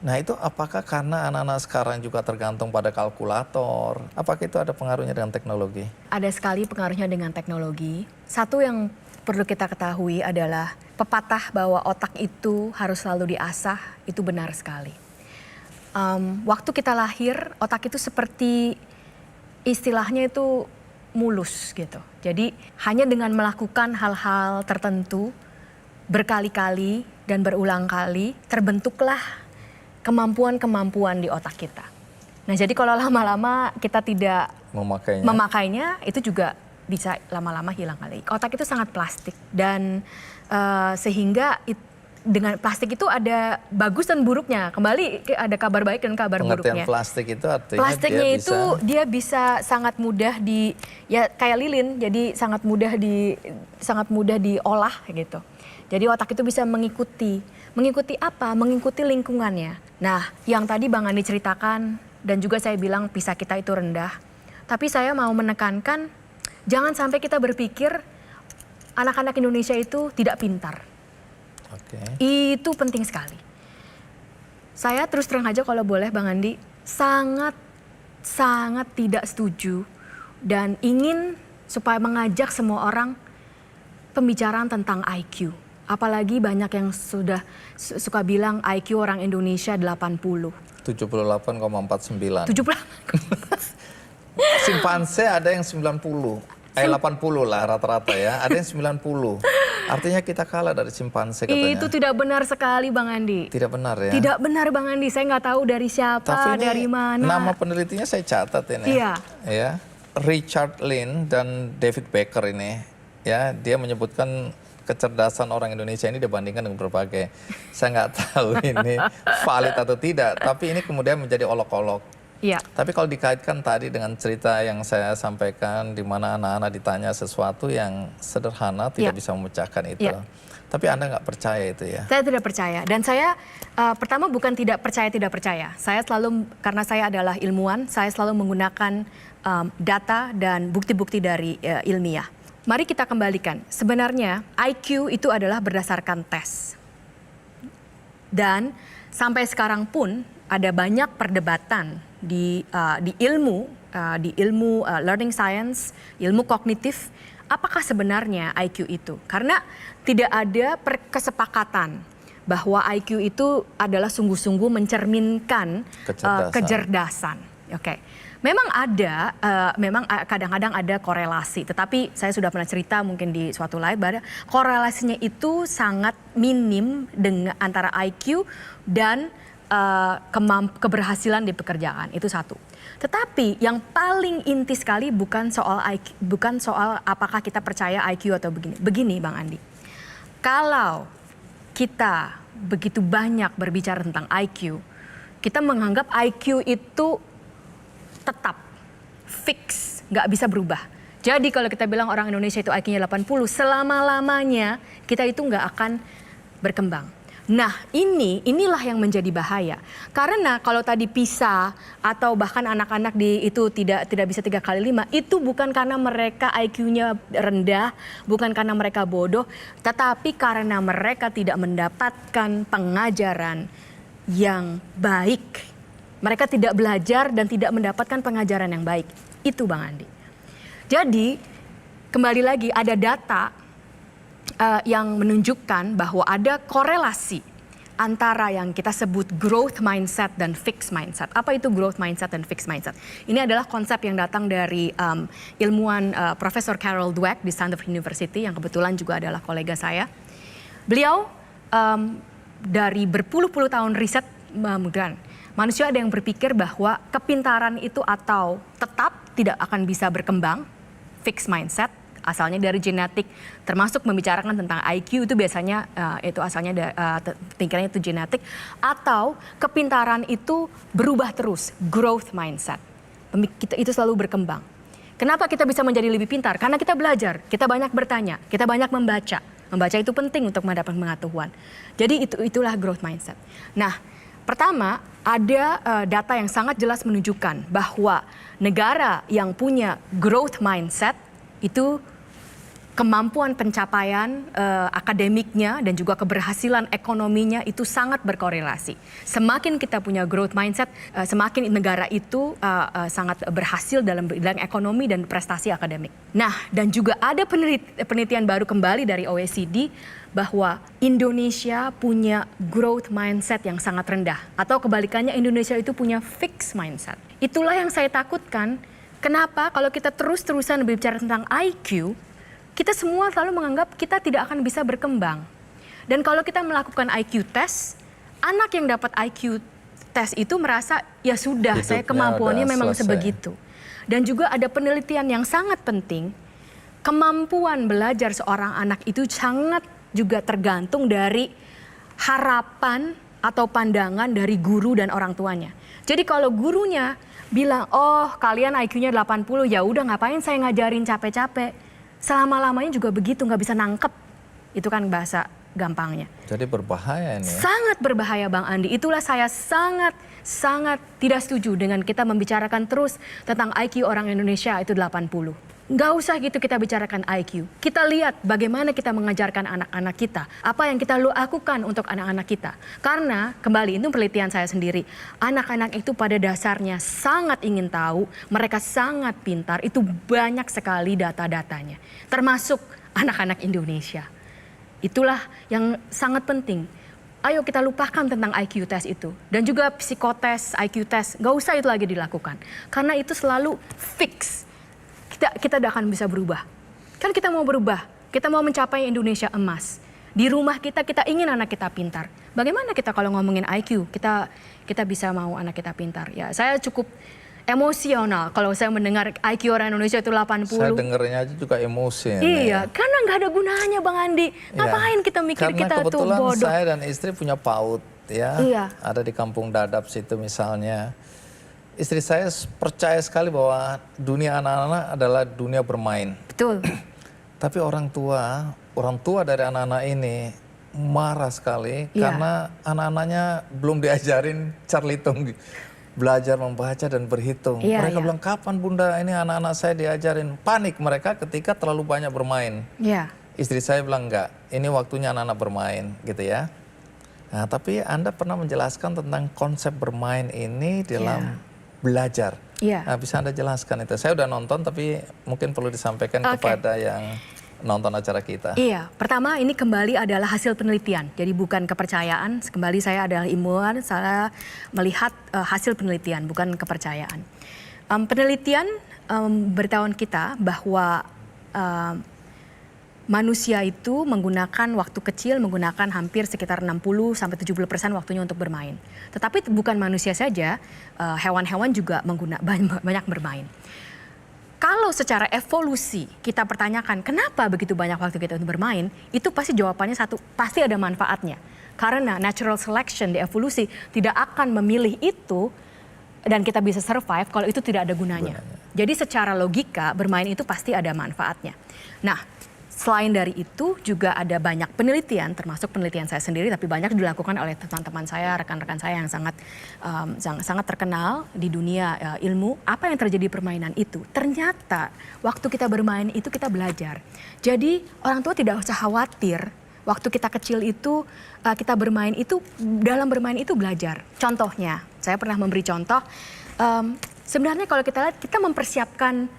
Nah itu apakah karena anak-anak sekarang juga tergantung pada kalkulator? Apakah itu ada pengaruhnya dengan teknologi? Ada sekali pengaruhnya dengan teknologi. Satu yang perlu kita ketahui adalah pepatah bahwa otak itu harus selalu diasah, itu benar sekali. Waktu kita lahir, otak itu seperti istilahnya itu mulus gitu. Jadi hanya dengan melakukan hal-hal tertentu berkali-kali dan berulang kali terbentuklah kemampuan-kemampuan di otak kita. Nah jadi kalau lama-lama kita tidak memakainya itu juga bisa lama-lama hilang kali. Otak itu sangat plastik dan sehingga dengan plastik itu ada bagus dan buruknya. Kembali ada kabar baik dan kabar buruknya. Pengertian plastik itu artinya plastiknya dia bisa sangat mudah ya kayak lilin, jadi sangat mudah diolah gitu. Jadi otak itu bisa mengikuti apa? Mengikuti lingkungannya. Nah, yang tadi Bang Andi ceritakan dan juga saya bilang PISA kita itu rendah. Tapi saya mau menekankan jangan sampai kita berpikir anak-anak Indonesia itu tidak pintar. Itu penting sekali. Saya terus terang aja kalau boleh Bang Andi, sangat tidak setuju dan ingin supaya mengajak semua orang pembicaraan tentang IQ. Apalagi banyak yang suka bilang IQ orang Indonesia 80. 78,49. 78. Simpanse ada yang 80 lah rata-rata ya. Ada yang 90. Artinya kita kalah dari simpanse katanya. Itu tidak benar sekali Bang Andi. Tidak benar ya? Tidak benar Bang Andi. Saya nggak tahu dari siapa, tapi dari mana. Nama penelitinya saya catat ini. Ya, Richard Lin dan David Becker ini. Ya, dia menyebutkan kecerdasan orang Indonesia ini dibandingkan dengan berbagai. Saya nggak tahu ini valid atau tidak. Tapi ini kemudian menjadi olok-olok. Tapi kalau dikaitkan tadi dengan cerita yang saya sampaikan di mana anak-anak ditanya sesuatu yang sederhana tidak bisa memecahkan itu. Tapi Anda nggak percaya itu ya? Saya tidak percaya. Dan saya pertama bukan tidak percaya. Saya selalu, karena saya adalah ilmuwan, saya selalu menggunakan data dan bukti-bukti dari ilmiah. Mari kita kembalikan. Sebenarnya IQ itu adalah berdasarkan tes. Dan sampai sekarang pun ada banyak perdebatan di ilmu learning science, ilmu kognitif, apakah sebenarnya IQ itu? Karena tidak ada kesepakatan bahwa IQ itu adalah sungguh-sungguh mencerminkan kecerdasan. Memang ada, memang kadang-kadang ada korelasi. Tetapi saya sudah pernah cerita mungkin di suatu live bahwa korelasinya itu sangat minim dengan antara IQ dan keberhasilan di pekerjaan. Itu satu. Tetapi yang paling inti sekali bukan soal apakah kita percaya IQ atau begini. Begini Bang Andi, kalau kita begitu banyak berbicara tentang IQ, kita menganggap IQ itu tetap, fix, nggak bisa berubah. Jadi kalau kita bilang orang Indonesia itu IQ-nya 80, selama-lamanya kita itu nggak akan berkembang. Nah inilah yang menjadi bahaya. Karena kalau tadi PISA atau bahkan anak-anak itu tidak bisa 3 kali 5, itu bukan karena mereka IQ-nya rendah, bukan karena mereka bodoh, tetapi karena mereka tidak mendapatkan pengajaran yang baik. Mereka tidak belajar dan tidak mendapatkan pengajaran yang baik. Itu Bang Andi. Jadi kembali lagi ada data yang menunjukkan bahwa ada korelasi antara yang kita sebut growth mindset dan fixed mindset. Apa itu growth mindset dan fixed mindset? Ini adalah konsep yang datang dari ilmuwan Profesor Carol Dweck di Stanford University yang kebetulan juga adalah kolega saya. Beliau dari berpuluh-puluh tahun riset menunjukkan manusia ada yang berpikir bahwa kepintaran itu atau tetap tidak akan bisa berkembang, fixed mindset. Asalnya dari genetik, termasuk membicarakan tentang IQ itu biasanya itu asalnya pikirannya itu genetik, atau kepintaran itu berubah terus, growth mindset. Itu selalu berkembang. Kenapa kita bisa menjadi lebih pintar? Karena kita belajar, kita banyak bertanya, kita banyak membaca. Membaca itu penting untuk mendapatkan pengetahuan. Jadi itulah growth mindset. Nah, pertama ada data yang sangat jelas menunjukkan bahwa negara yang punya growth mindset itu kemampuan pencapaian akademiknya dan juga keberhasilan ekonominya itu sangat berkorelasi. Semakin kita punya growth mindset, semakin negara itu sangat berhasil dalam bidang ekonomi dan prestasi akademik. Nah, dan juga ada penelitian baru kembali dari OECD bahwa Indonesia punya growth mindset yang sangat rendah. Atau kebalikannya Indonesia itu punya fixed mindset. Itulah yang saya takutkan. Kenapa kalau kita terus-terusan berbicara tentang IQ, kita semua selalu menganggap kita tidak akan bisa berkembang. Dan kalau kita melakukan IQ test, anak yang dapat IQ test itu merasa ya sudah, saya kemampuannya memang sebegitu. Dan juga ada penelitian yang sangat penting, kemampuan belajar seorang anak itu sangat juga tergantung dari harapan atau pandangan dari guru dan orang tuanya. Jadi kalau gurunya bilang, oh kalian IQ-nya 80, ya udah ngapain saya ngajarin capek-capek. Selama-lamanya juga begitu, nggak bisa nangkep. Itu kan bahasa gampangnya. Jadi berbahaya ini. Sangat berbahaya Bang Andi. Itulah saya sangat tidak setuju dengan kita membicarakan terus tentang IQ orang Indonesia itu 80. Nggak usah gitu kita bicarakan IQ. Kita lihat bagaimana kita mengajarkan anak-anak kita. Apa yang kita lakukan untuk anak-anak kita. Karena kembali itu penelitian saya sendiri. Anak-anak itu pada dasarnya sangat ingin tahu. Mereka sangat pintar. Itu banyak sekali data-datanya. Termasuk anak-anak Indonesia. Itulah yang sangat penting. Ayo kita lupakan tentang IQ test itu. Dan juga psikotes, IQ test. Nggak usah itu lagi dilakukan. Karena itu selalu fix. Kita tidak akan bisa berubah. Kan kita mau berubah, kita mau mencapai Indonesia emas. Di rumah kita ingin anak kita pintar. Bagaimana kita kalau ngomongin IQ, kita bisa mau anak kita pintar. Ya, saya cukup emosional kalau saya mendengar IQ orang Indonesia itu 80. Saya dengernya aja juga emosi. Iya, karena nggak ada gunanya Bang Andi. Ngapain kita mikir kita tuh bodoh. Karena kebetulan saya dan istri punya PAUD ya. Iya. Ada di Kampung Dadap situ misalnya. Istri saya percaya sekali bahwa dunia anak-anak adalah dunia bermain. Betul. Tapi orang tua dari anak-anak ini marah sekali karena anak-anaknya belum diajarin carlitung, belajar membaca dan berhitung. Mereka bilang, kapan Bunda ini anak-anak saya diajarin? Panik mereka ketika terlalu banyak bermain. Istri saya bilang, enggak, ini waktunya anak-anak bermain gitu ya. Nah, tapi Anda pernah menjelaskan tentang konsep bermain ini dalam belajar. Nah, bisa Anda jelaskan itu? Saya udah nonton tapi mungkin perlu disampaikan kepada yang nonton acara kita. Iya, pertama ini kembali adalah hasil penelitian. Jadi bukan kepercayaan, kembali saya adalah ilmuwan, saya melihat hasil penelitian, bukan kepercayaan. Penelitian beritahuan kita bahwa manusia itu menggunakan waktu kecil, menggunakan hampir sekitar 60-70% waktunya untuk bermain. Tetapi bukan manusia saja, hewan-hewan juga banyak bermain. Kalau secara evolusi kita pertanyakan kenapa begitu banyak waktu kita untuk bermain, itu pasti jawabannya satu, pasti ada manfaatnya. Karena natural selection di evolusi tidak akan memilih itu dan kita bisa survive kalau itu tidak ada gunanya. Jadi secara logika bermain itu pasti ada manfaatnya. Nah, selain dari itu juga ada banyak penelitian, termasuk penelitian saya sendiri, tapi banyak dilakukan oleh teman-teman saya, rekan-rekan saya yang sangat terkenal di dunia ilmu. Apa yang terjadi di permainan itu? Ternyata waktu kita bermain itu kita belajar. Jadi orang tua tidak usah khawatir. Waktu kita kecil itu kita bermain itu, dalam bermain itu belajar. Contohnya, saya pernah memberi contoh. Sebenarnya kalau kita lihat, kita mempersiapkan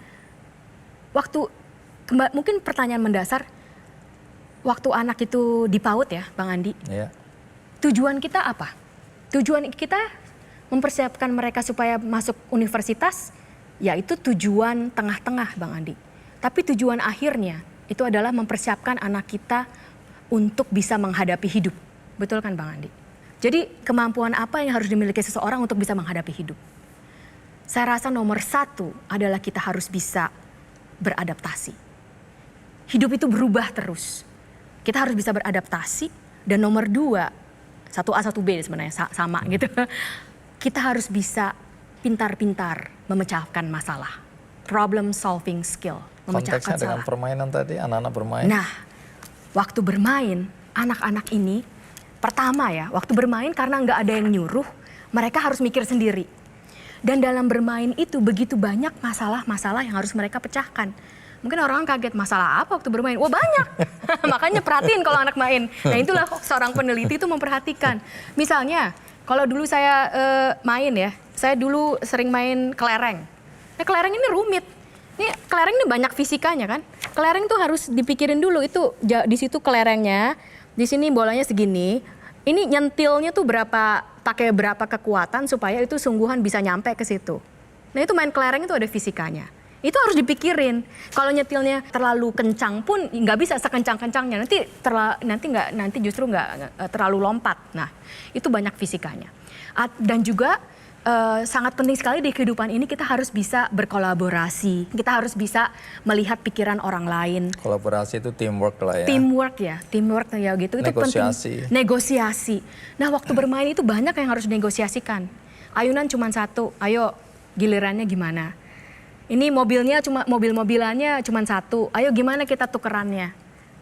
waktu. Mungkin pertanyaan mendasar, waktu anak itu di PAUD ya Bang Andi, tujuan kita apa? Tujuan kita mempersiapkan mereka supaya masuk universitas, yaitu tujuan tengah-tengah Bang Andi. Tapi tujuan akhirnya itu adalah mempersiapkan anak kita untuk bisa menghadapi hidup. Betul kan Bang Andi? Jadi kemampuan apa yang harus dimiliki seseorang untuk bisa menghadapi hidup? Saya rasa nomor 1 adalah kita harus bisa beradaptasi. Hidup itu berubah terus. Kita harus bisa beradaptasi. Dan nomor 2, 1A 1B sebenarnya sama gitu. Kita harus bisa pintar-pintar memecahkan masalah. Problem solving skill. Konteksnya dengan permainan tadi, anak-anak bermain. Nah, waktu bermain, anak-anak ini pertama ya, waktu bermain karena nggak ada yang nyuruh, mereka harus mikir sendiri. Dan dalam bermain itu begitu banyak masalah-masalah yang harus mereka pecahkan. Mungkin orang kaget, masalah apa waktu bermain? Wah banyak, makanya perhatiin kalau anak main. Nah itulah seorang peneliti itu memperhatikan. Misalnya, kalau dulu saya main ya, saya dulu sering main kelereng. Nah kelereng ini rumit. Ini kelereng ini banyak fisikanya kan. Kelereng tuh harus dipikirin dulu, itu di situ kelerengnya, di sini bolanya segini. Ini nyentilnya tuh pakai berapa kekuatan supaya itu sungguhan bisa nyampe ke situ. Nah itu main kelereng itu ada fisikanya. Itu harus dipikirin. Kalau nyetilnya terlalu kencang pun nggak bisa sekencang-kencangnya. Nanti justru nggak terlalu lompat. Nah itu banyak fisikanya. Dan juga sangat penting sekali di kehidupan ini kita harus bisa berkolaborasi. Kita harus bisa melihat pikiran orang lain. Kolaborasi itu teamwork lah ya. Teamwork ya gitu. Itu penting. Negosiasi. Nah waktu bermain itu banyak yang harus dinegosiasikan. Ayunan cuma 1, ayo gilirannya gimana? Ini mobil-mobilannya cuma 1, ayo gimana kita tukerannya?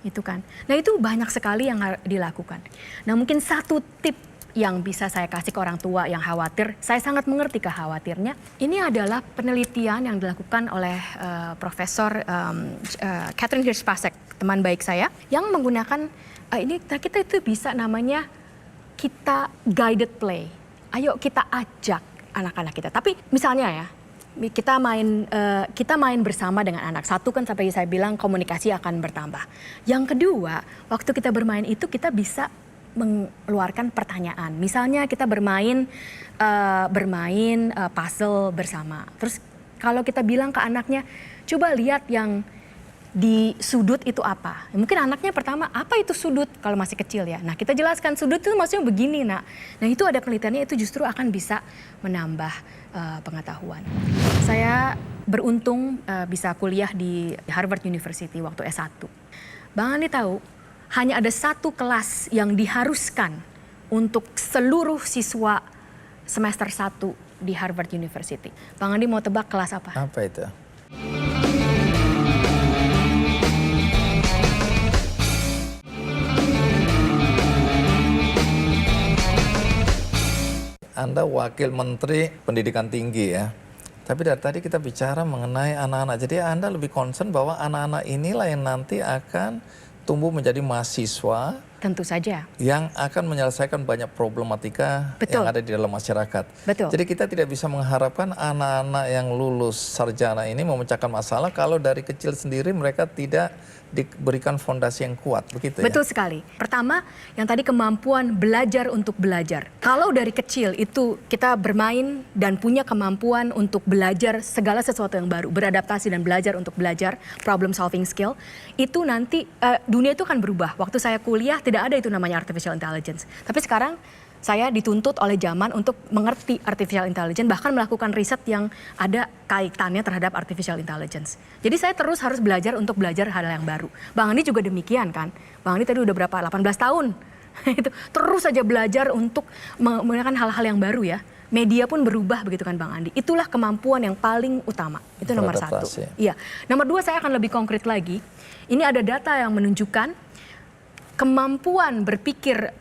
Itu kan. Nah itu banyak sekali yang harus dilakukan. Nah mungkin 1 tip yang bisa saya kasih ke orang tua yang khawatir, saya sangat mengerti kekhawatirnya. Ini adalah penelitian yang dilakukan oleh Profesor Catherine Hirsch-Pasek, teman baik saya, yang menggunakan kita itu bisa namanya kita guided play. Ayo kita ajak anak-anak kita. Tapi misalnya ya, kita main bersama dengan anak. 1 kan sampai saya bilang komunikasi akan bertambah. Yang kedua, waktu kita bermain itu kita bisa mengeluarkan pertanyaan. Misalnya kita bermain puzzle bersama. Terus kalau kita bilang ke anaknya, coba lihat yang di sudut itu apa. Mungkin anaknya pertama, apa itu sudut kalau masih kecil ya. Nah kita jelaskan sudut itu maksudnya begini nak. Nah itu ada penelitiannya, itu justru akan bisa menambah pengetahuan. Saya beruntung bisa kuliah di Harvard University waktu S1. Bang Andi tahu, hanya ada 1 kelas yang diharuskan untuk seluruh siswa semester 1 di Harvard University. Bang Andi mau tebak kelas apa? Apa itu? Anda wakil menteri pendidikan tinggi ya. Tapi dari tadi kita bicara mengenai anak-anak. Jadi Anda lebih concern bahwa anak-anak inilah yang nanti akan tumbuh menjadi mahasiswa. Tentu saja. Yang akan menyelesaikan banyak problematika yang ada di dalam masyarakat. Betul. Jadi kita tidak bisa mengharapkan anak-anak yang lulus sarjana ini memecahkan masalah kalau dari kecil sendiri mereka tidak diberikan fondasi yang kuat, begitu ya? Betul sekali. Pertama, yang tadi kemampuan belajar untuk belajar. Kalau dari kecil itu kita bermain dan punya kemampuan untuk belajar segala sesuatu yang baru, beradaptasi dan belajar untuk belajar, problem solving skill, itu nanti dunia itu akan berubah. Waktu saya kuliah tidak ada itu namanya artificial intelligence. Tapi sekarang saya dituntut oleh zaman untuk mengerti artificial intelligence, bahkan melakukan riset yang ada kaitannya terhadap artificial intelligence. Jadi saya terus harus belajar untuk belajar hal yang baru. Bang Andi juga demikian kan. Bang Andi tadi udah berapa? 18 tahun. Itu terus saja belajar untuk menggunakan hal-hal yang baru ya. Media pun berubah begitu kan Bang Andi. Itulah kemampuan yang paling utama. Itu nomor 1. Iya. Nomor 2 saya akan lebih konkret lagi. Ini ada data yang menunjukkan kemampuan berpikir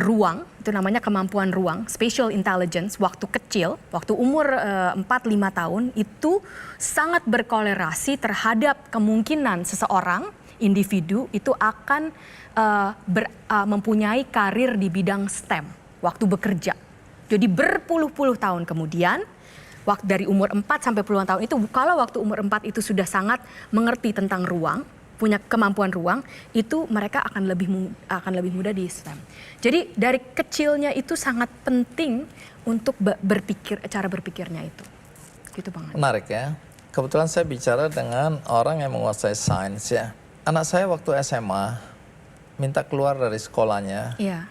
ruang, itu namanya kemampuan ruang, spatial intelligence, waktu kecil, waktu umur 4-5 tahun, itu sangat berkolerasi terhadap kemungkinan seseorang, individu, itu akan mempunyai karir di bidang STEM, waktu bekerja. Jadi berpuluh-puluh tahun kemudian, dari umur 4 sampai puluhan tahun itu, kalau waktu umur 4 itu sudah sangat mengerti tentang ruang, punya kemampuan ruang, itu mereka akan lebih mudah di STEM. Jadi dari kecilnya itu sangat penting untuk cara berpikirnya itu. Gitu Bang. Menarik ya. Kebetulan saya bicara dengan orang yang menguasai sains ya. Anak saya waktu SMA minta keluar dari sekolahnya. Iya.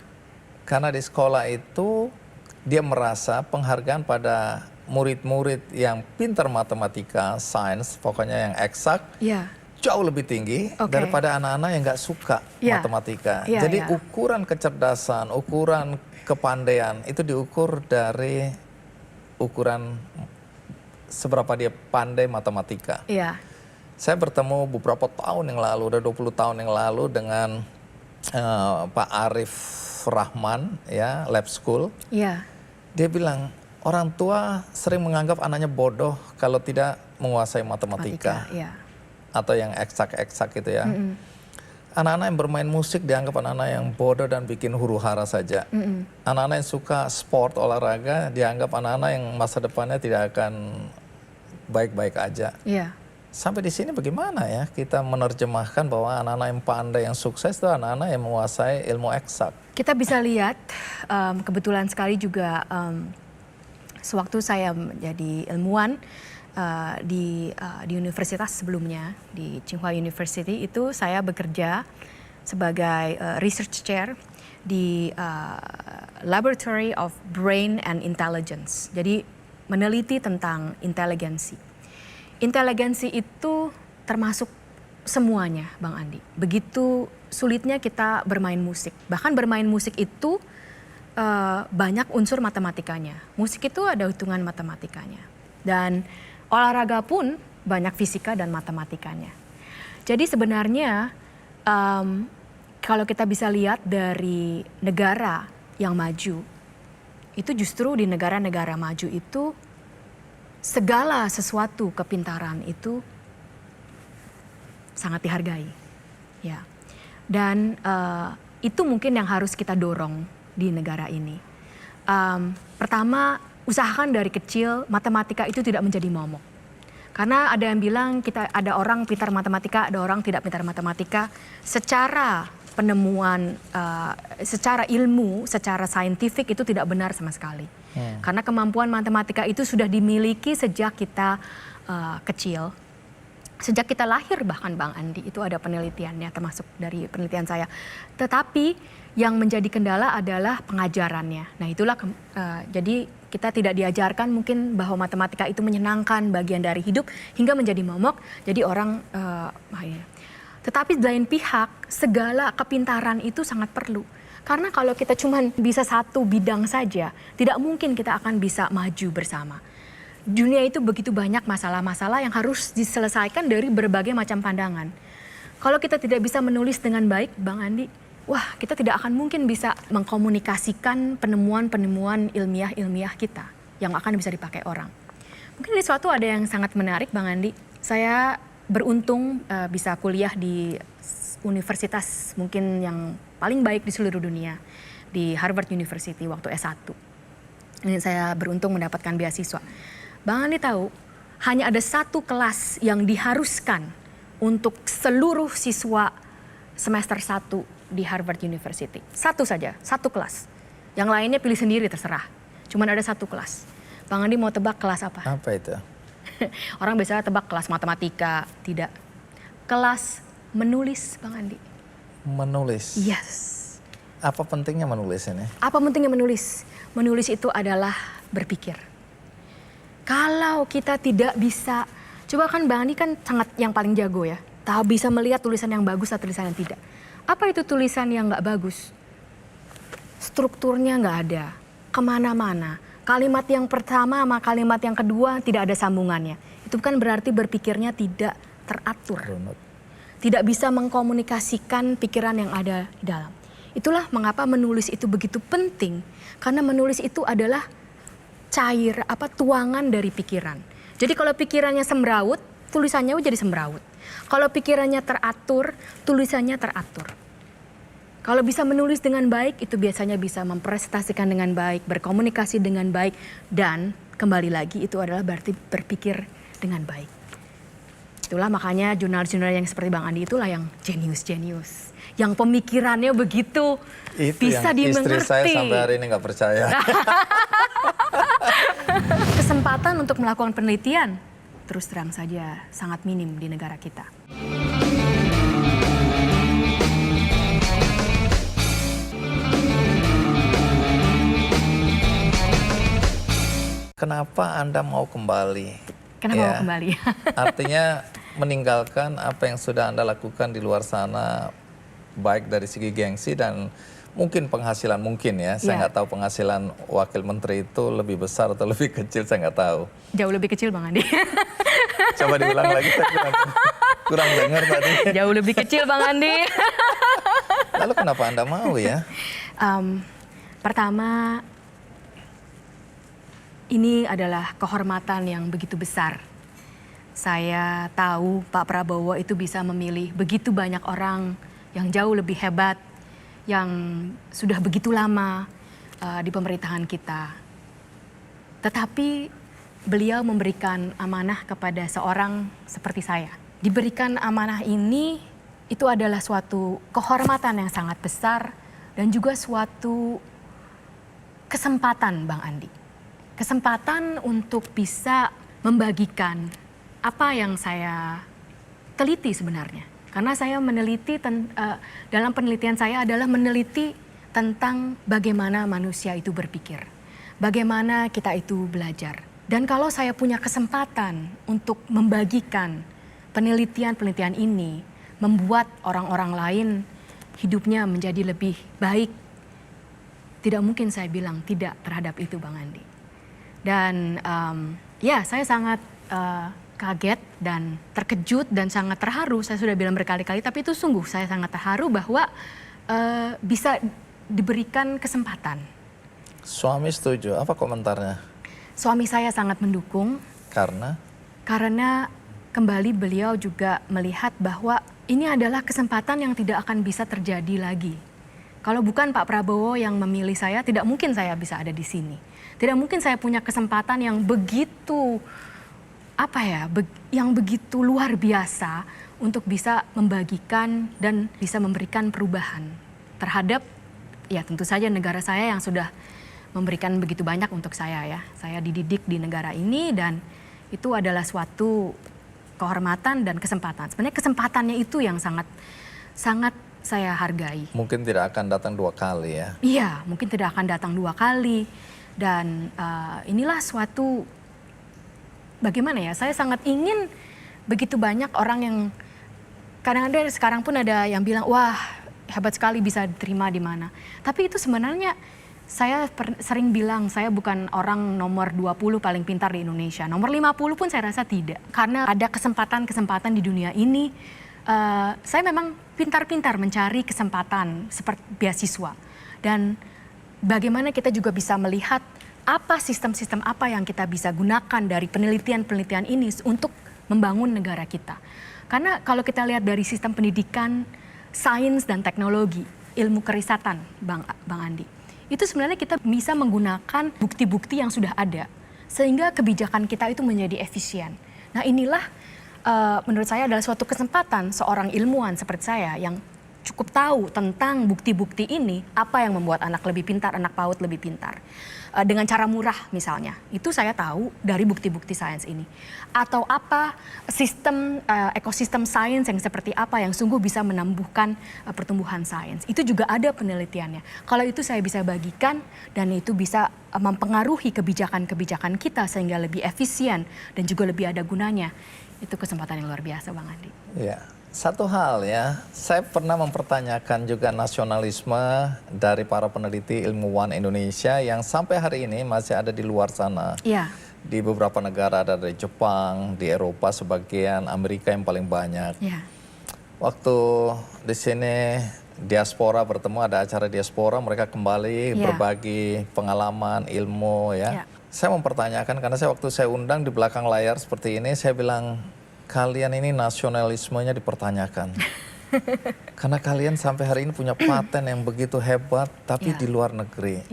Karena di sekolah itu dia merasa penghargaan pada murid-murid yang pintar matematika, sains, pokoknya yang eksak, Iya. jauh lebih tinggi daripada anak-anak yang nggak suka matematika. Jadi ukuran kecerdasan, ukuran kepandaian itu diukur dari ukuran seberapa dia pandai matematika. Iya. Saya bertemu beberapa tahun yang lalu, udah 20 tahun yang lalu dengan Pak Arif Rahman ya, Lab School. Iya. Dia bilang orang tua sering menganggap anaknya bodoh kalau tidak menguasai matematika. Iya. Atau yang eksak-eksak gitu ya. Anak-anak yang bermain musik dianggap anak-anak yang bodoh dan bikin huru-hara saja. Anak-anak yang suka sport, olahraga dianggap anak-anak yang masa depannya tidak akan baik-baik aja. Iya. Sampai di sini bagaimana ya kita menerjemahkan bahwa anak-anak yang pandai, yang sukses itu anak-anak yang menguasai ilmu eksak. Kita bisa lihat, kebetulan sekali juga sewaktu saya menjadi ilmuwan, di universitas sebelumnya di Tsinghua University itu saya bekerja sebagai research chair di Laboratory of Brain and Intelligence. Jadi meneliti tentang inteligensi. Inteligensi itu termasuk semuanya, Bang Andi. Begitu sulitnya kita bermain musik. Bahkan bermain musik itu banyak unsur matematikanya. Musik itu ada hitungan matematikanya. Dan olahraga pun banyak fisika dan matematikanya. Jadi sebenarnya kalau kita bisa lihat dari negara yang maju, itu justru di negara-negara maju itu segala sesuatu kepintaran itu sangat dihargai. Ya. Dan itu mungkin yang harus kita dorong di negara ini. Pertama, usahakan dari kecil matematika itu tidak menjadi momok. Karena ada yang bilang ada orang pintar matematika, ada orang tidak pintar matematika. Secara penemuan, secara ilmu, secara saintifik itu tidak benar sama sekali. Karena kemampuan matematika itu sudah dimiliki sejak kita kecil. Sejak kita lahir bahkan Bang Andi, itu ada penelitiannya termasuk dari penelitian saya. Tetapi yang menjadi kendala adalah pengajarannya. Nah itulah jadi kita tidak diajarkan mungkin bahwa matematika itu menyenangkan bagian dari hidup hingga menjadi momok. Jadi orang Tetapi di lain pihak segala kepintaran itu sangat perlu. Karena kalau kita cuma bisa satu bidang saja, tidak mungkin kita akan bisa maju bersama. Dunia itu begitu banyak masalah-masalah yang harus diselesaikan dari berbagai macam pandangan. Kalau kita tidak bisa menulis dengan baik, Bang Andi, wah kita tidak akan mungkin bisa mengkomunikasikan penemuan-penemuan ilmiah-ilmiah kita yang akan bisa dipakai orang. Mungkin ini suatu ada yang sangat menarik Bang Andi. Saya beruntung bisa kuliah di universitas mungkin yang paling baik di seluruh dunia, di Harvard University waktu S1. Ini saya beruntung mendapatkan beasiswa. Bang Andi tahu, hanya ada satu kelas yang diharuskan untuk seluruh siswa semester 1 di Harvard University. Satu saja, satu kelas. Yang lainnya pilih sendiri terserah. Cuman ada satu kelas. Bang Andi mau tebak kelas apa? Apa itu? Orang biasanya tebak kelas matematika, tidak. Kelas menulis, Bang Andi. Menulis? Yes. Apa pentingnya menulis ini? Apa pentingnya menulis? Menulis itu adalah berpikir. Kalau kita tidak bisa, coba kan Bang Andi kan sangat yang paling jago ya. Tahu bisa melihat tulisan yang bagus atau tulisan yang tidak. Apa itu tulisan yang nggak bagus? Strukturnya nggak ada, kemana-mana. Kalimat yang pertama sama kalimat yang kedua tidak ada sambungannya. Itu kan berarti berpikirnya tidak teratur. Tidak bisa mengkomunikasikan pikiran yang ada di dalam. Itulah mengapa menulis itu begitu penting. Karena menulis itu adalah tuangan dari pikiran. Jadi kalau pikirannya semrawut, tulisannya jadi semrawut. Kalau pikirannya teratur, tulisannya teratur. Kalau bisa menulis dengan baik, itu biasanya bisa mempresentasikan dengan baik, berkomunikasi dengan baik, dan kembali lagi itu adalah berarti berpikir dengan baik. Itulah makanya jurnalis-jurnalis yang seperti Bang Andi itulah yang jenius-jenius. Yang pemikirannya begitu Itu bisa yang dimengerti. istri saya sampai hari ini nggak percaya. Kesempatan untuk melakukan penelitian terus terang saja sangat minim di negara kita. Kenapa Anda mau kembali? Kenapa mau kembali? Artinya meninggalkan apa yang sudah Anda lakukan di luar sana, baik dari segi gengsi dan mungkin penghasilan mungkin ya. Saya nggak tahu penghasilan wakil menteri itu lebih besar atau lebih kecil, saya nggak tahu. Jauh lebih kecil Bang Andi. Coba diulang lagi, saya kurang dengar tadi. Jauh lebih kecil Bang Andi. Lalu kenapa Anda mau ya? Pertama, ini adalah kehormatan yang begitu besar. Saya tahu Pak Prabowo itu bisa memilih begitu banyak orang yang jauh lebih hebat, yang sudah begitu lama di pemerintahan kita. Tetapi beliau memberikan amanah kepada seorang seperti saya. Diberikan amanah ini itu adalah suatu kehormatan yang sangat besar dan juga suatu kesempatan Bang Andi. Kesempatan untuk bisa membagikan apa yang saya teliti sebenarnya. Karena saya meneliti, dalam penelitian saya adalah meneliti tentang bagaimana manusia itu berpikir. Bagaimana kita itu belajar. Dan kalau saya punya kesempatan untuk membagikan penelitian-penelitian ini, membuat orang-orang lain hidupnya menjadi lebih baik, tidak mungkin saya bilang tidak terhadap itu Bang Andi. Dan ya saya sangat kaget dan terkejut dan sangat terharu. Saya sudah bilang berkali-kali, tapi itu sungguh saya sangat terharu bahwa bisa diberikan kesempatan. Suami setuju, apa komentarnya? Suami saya sangat mendukung. Karena Kembali beliau juga melihat bahwa ini adalah kesempatan yang tidak akan bisa terjadi lagi. Kalau bukan Pak Prabowo yang memilih saya, tidak mungkin saya bisa ada di sini. Tidak mungkin saya punya kesempatan yang begitu yang begitu luar biasa untuk bisa membagikan dan bisa memberikan perubahan terhadap ya tentu saja negara saya yang sudah memberikan begitu banyak untuk saya ya. Saya dididik di negara ini dan itu adalah suatu kehormatan dan kesempatan. Sebenarnya kesempatannya itu yang sangat saya hargai. mungkin tidak akan datang 2 kali ya. Iya, mungkin tidak akan datang 2 kali. Dan inilah suatu, bagaimana ya, saya sangat ingin begitu banyak orang yang, kadang-kadang sekarang pun ada yang bilang, wah hebat sekali bisa diterima di mana. Tapi itu sebenarnya, saya sering bilang, saya bukan orang nomor 20 paling pintar di Indonesia. Nomor 50 pun saya rasa tidak. Karena ada kesempatan-kesempatan di dunia ini, saya memang pintar-pintar mencari kesempatan seperti beasiswa. Dan bagaimana kita juga bisa melihat apa sistem-sistem apa yang kita bisa gunakan dari penelitian-penelitian ini untuk membangun negara kita. Karena kalau kita lihat dari sistem pendidikan, sains dan teknologi, ilmu kerisatan, Bang Andi, itu sebenarnya kita bisa menggunakan bukti-bukti yang sudah ada sehingga kebijakan kita itu menjadi efisien. Nah inilah menurut saya adalah suatu kesempatan seorang ilmuwan seperti saya yang cukup tahu tentang bukti-bukti ini, apa yang membuat anak lebih pintar, anak PAUD lebih pintar. Dengan cara murah misalnya, itu saya tahu dari bukti-bukti sains ini. Atau apa sistem, ekosistem sains yang seperti apa yang sungguh bisa menumbuhkan pertumbuhan sains. Itu juga ada penelitiannya. Kalau itu saya bisa bagikan dan itu bisa mempengaruhi kebijakan-kebijakan kita sehingga lebih efisien dan juga lebih ada gunanya. Itu kesempatan yang luar biasa Bang Andi. Ya. Satu hal ya, saya pernah mempertanyakan juga nasionalisme dari para peneliti ilmuwan Indonesia yang sampai hari ini masih ada di luar sana. Iya. Di beberapa negara ada dari Jepang, di Eropa sebagian, Amerika yang paling banyak. Iya. Waktu di sini diaspora bertemu, ada acara diaspora, mereka kembali berbagi pengalaman, ilmu ya. Saya mempertanyakan karena waktu saya undang di belakang layar seperti ini, saya bilang, kalian ini nasionalismenya dipertanyakan. Karena kalian sampai hari ini punya paten yang begitu hebat, tapi di luar negeri.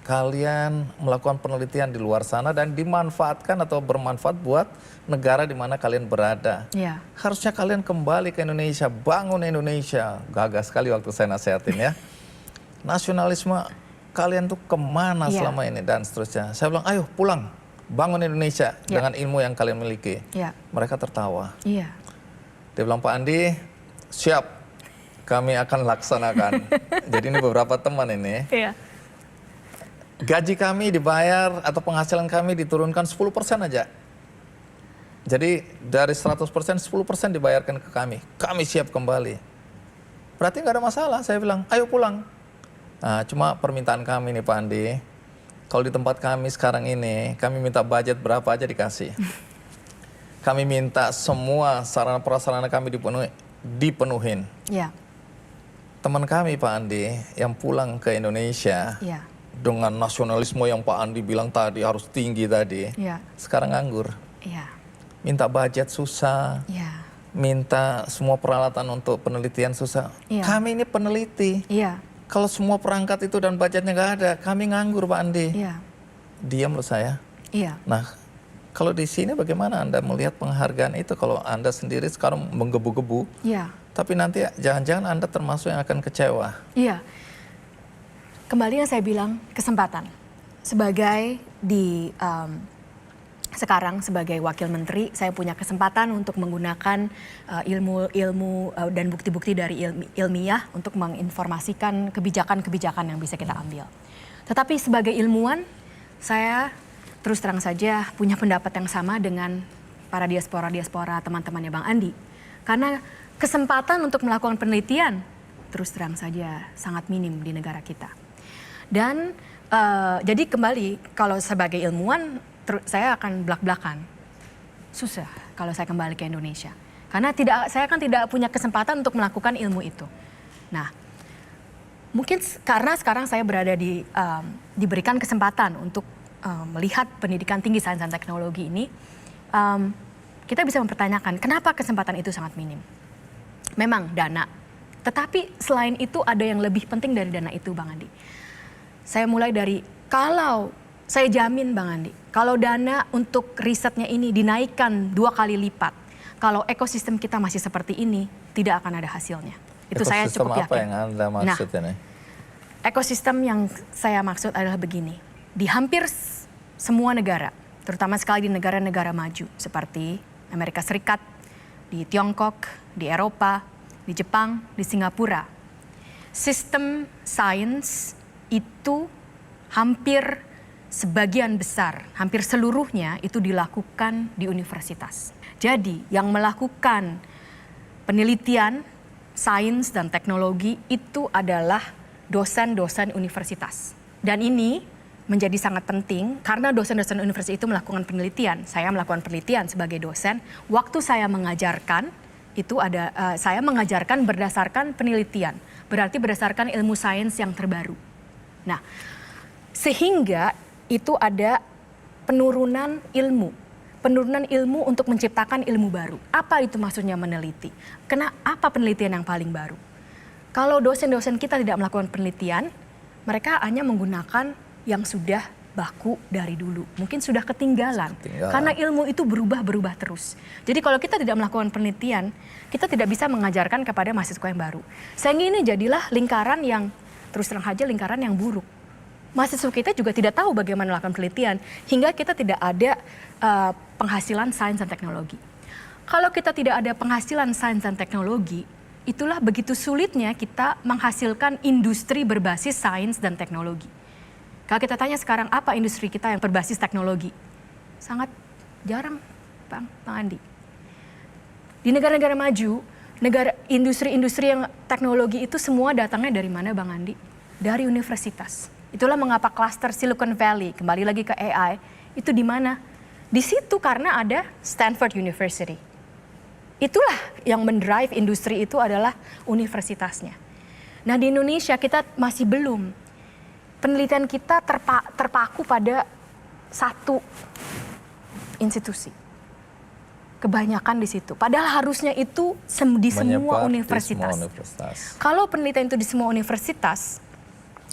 kalian melakukan penelitian di luar sana dan dimanfaatkan atau bermanfaat buat negara di mana kalian berada. Iya. Harusnya kalian kembali ke Indonesia, bangun Indonesia. Gagah sekali waktu saya nasihatin ya. Nasionalisme kalian tuh kemana Iya. selama ini dan seterusnya. Saya bilang, ayo pulang, bangun Indonesia dengan ilmu yang kalian miliki. Iya. Mereka tertawa. Iya. Dia bilang, Pak Andi, siap, kami akan laksanakan. Jadi ini beberapa teman ini. Iya. Gaji kami dibayar atau penghasilan kami diturunkan 10% aja. Jadi dari 100%, 10% dibayarkan ke kami. Kami siap kembali. Berarti nggak ada masalah, saya bilang, ayo pulang. Nah, cuma permintaan kami nih Pak Andi, kalau di tempat kami sekarang ini, kami minta budget berapa aja dikasih. Kami minta semua sarana prasarana kami dipenuhin. Iya. Teman kami Pak Andi yang pulang ke Indonesia Iya. dengan nasionalisme yang Pak Andi bilang tadi harus tinggi tadi, Iya. sekarang nganggur. Iya. Minta budget susah, Iya. minta semua peralatan untuk penelitian susah. Iya. Kami ini peneliti. Iya. Kalau semua perangkat itu dan budgetnya nggak ada, kami nganggur Pak Andi. Iya. Diam menurut saya. Iya. Nah, kalau di sini bagaimana Anda melihat penghargaan itu kalau Anda sendiri sekarang menggebu-gebu, Iya. tapi nanti jangan-jangan Anda termasuk yang akan kecewa. Iya. Kembali yang saya bilang, kesempatan. Sebagai sekarang sebagai wakil menteri, saya punya kesempatan untuk menggunakan ilmu-ilmu dan bukti-bukti dari ilmiah untuk menginformasikan kebijakan-kebijakan yang bisa kita ambil. Tetapi sebagai ilmuwan, saya terus terang saja punya pendapat yang sama dengan para diaspora teman-temannya Bang Andi. Karena kesempatan untuk melakukan penelitian terus terang saja sangat minim di negara kita. Dan jadi kembali, kalau sebagai ilmuwan, saya akan belak-belakan. Susah kalau saya kembali ke Indonesia. Karena saya kan tidak punya kesempatan untuk melakukan ilmu itu. Nah, mungkin karena sekarang saya berada diberikan kesempatan untuk melihat pendidikan tinggi sains dan teknologi ini, kita bisa mempertanyakan kenapa kesempatan itu sangat minim. Memang dana, tetapi selain itu ada yang lebih penting dari dana itu, Bang Andi. Saya mulai dari, kalau saya jamin Bang Andi, kalau dana untuk risetnya ini dinaikkan 2 kali lipat, kalau ekosistem kita masih seperti ini, tidak akan ada hasilnya. Itu saya cukup yakin. Ekosistem apa yang Anda maksud ini? Ekosistem yang saya maksud adalah begini, di hampir semua negara, terutama sekali di negara-negara maju, seperti Amerika Serikat, di Tiongkok, di Eropa, di Jepang, di Singapura, sistem sains itu hampir sebagian besar, hampir seluruhnya itu dilakukan di universitas. Jadi yang melakukan penelitian sains dan teknologi itu adalah dosen-dosen universitas. Dan ini menjadi sangat penting karena dosen-dosen universitas itu melakukan penelitian. Saya melakukan penelitian sebagai dosen. Waktu saya mengajarkan, saya mengajarkan berdasarkan penelitian. Berarti berdasarkan ilmu sains yang terbaru. Nah, sehingga itu ada penurunan ilmu untuk menciptakan ilmu baru. Apa itu maksudnya meneliti? Apa penelitian yang paling baru? Kalau dosen-dosen kita tidak melakukan penelitian, mereka hanya menggunakan yang sudah baku dari dulu. Mungkin sudah ketinggalan. Karena ilmu itu berubah terus. Jadi kalau kita tidak melakukan penelitian, kita tidak bisa mengajarkan kepada mahasiswa yang baru. Sehingga ini jadilah lingkaran yang, terus terang saja lingkaran yang buruk. Mahasiswa kita juga tidak tahu bagaimana melakukan penelitian, hingga kita tidak ada penghasilan sains dan teknologi. Kalau kita tidak ada penghasilan sains dan teknologi, itulah begitu sulitnya kita menghasilkan industri berbasis sains dan teknologi. Kalau kita tanya sekarang apa industri kita yang berbasis teknologi, sangat jarang, Bang Andi. Di negara-negara maju, industri-industri yang teknologi itu semua datangnya dari mana, Bang Andi? Dari universitas. Itulah mengapa klaster Silicon Valley, kembali lagi ke AI, itu di mana? Di situ karena ada Stanford University. Itulah yang mendrive industri itu adalah universitasnya. Nah di Indonesia kita masih belum. Penelitian kita terpaku pada satu institusi. Kebanyakan di situ. Padahal harusnya itu di semua universitas. Kalau penelitian itu di semua universitas,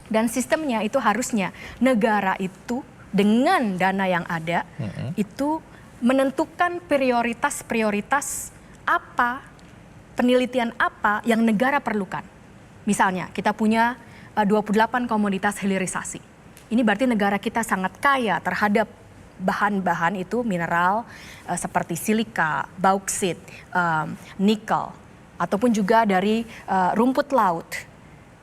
Dan sistemnya itu harusnya negara itu dengan dana yang ada itu menentukan prioritas-prioritas apa, penelitian apa yang negara perlukan. Misalnya kita punya 28 komoditas hilirisasi. Ini berarti negara kita sangat kaya terhadap bahan-bahan itu mineral seperti silika, bauksit, nikel, ataupun juga dari rumput laut.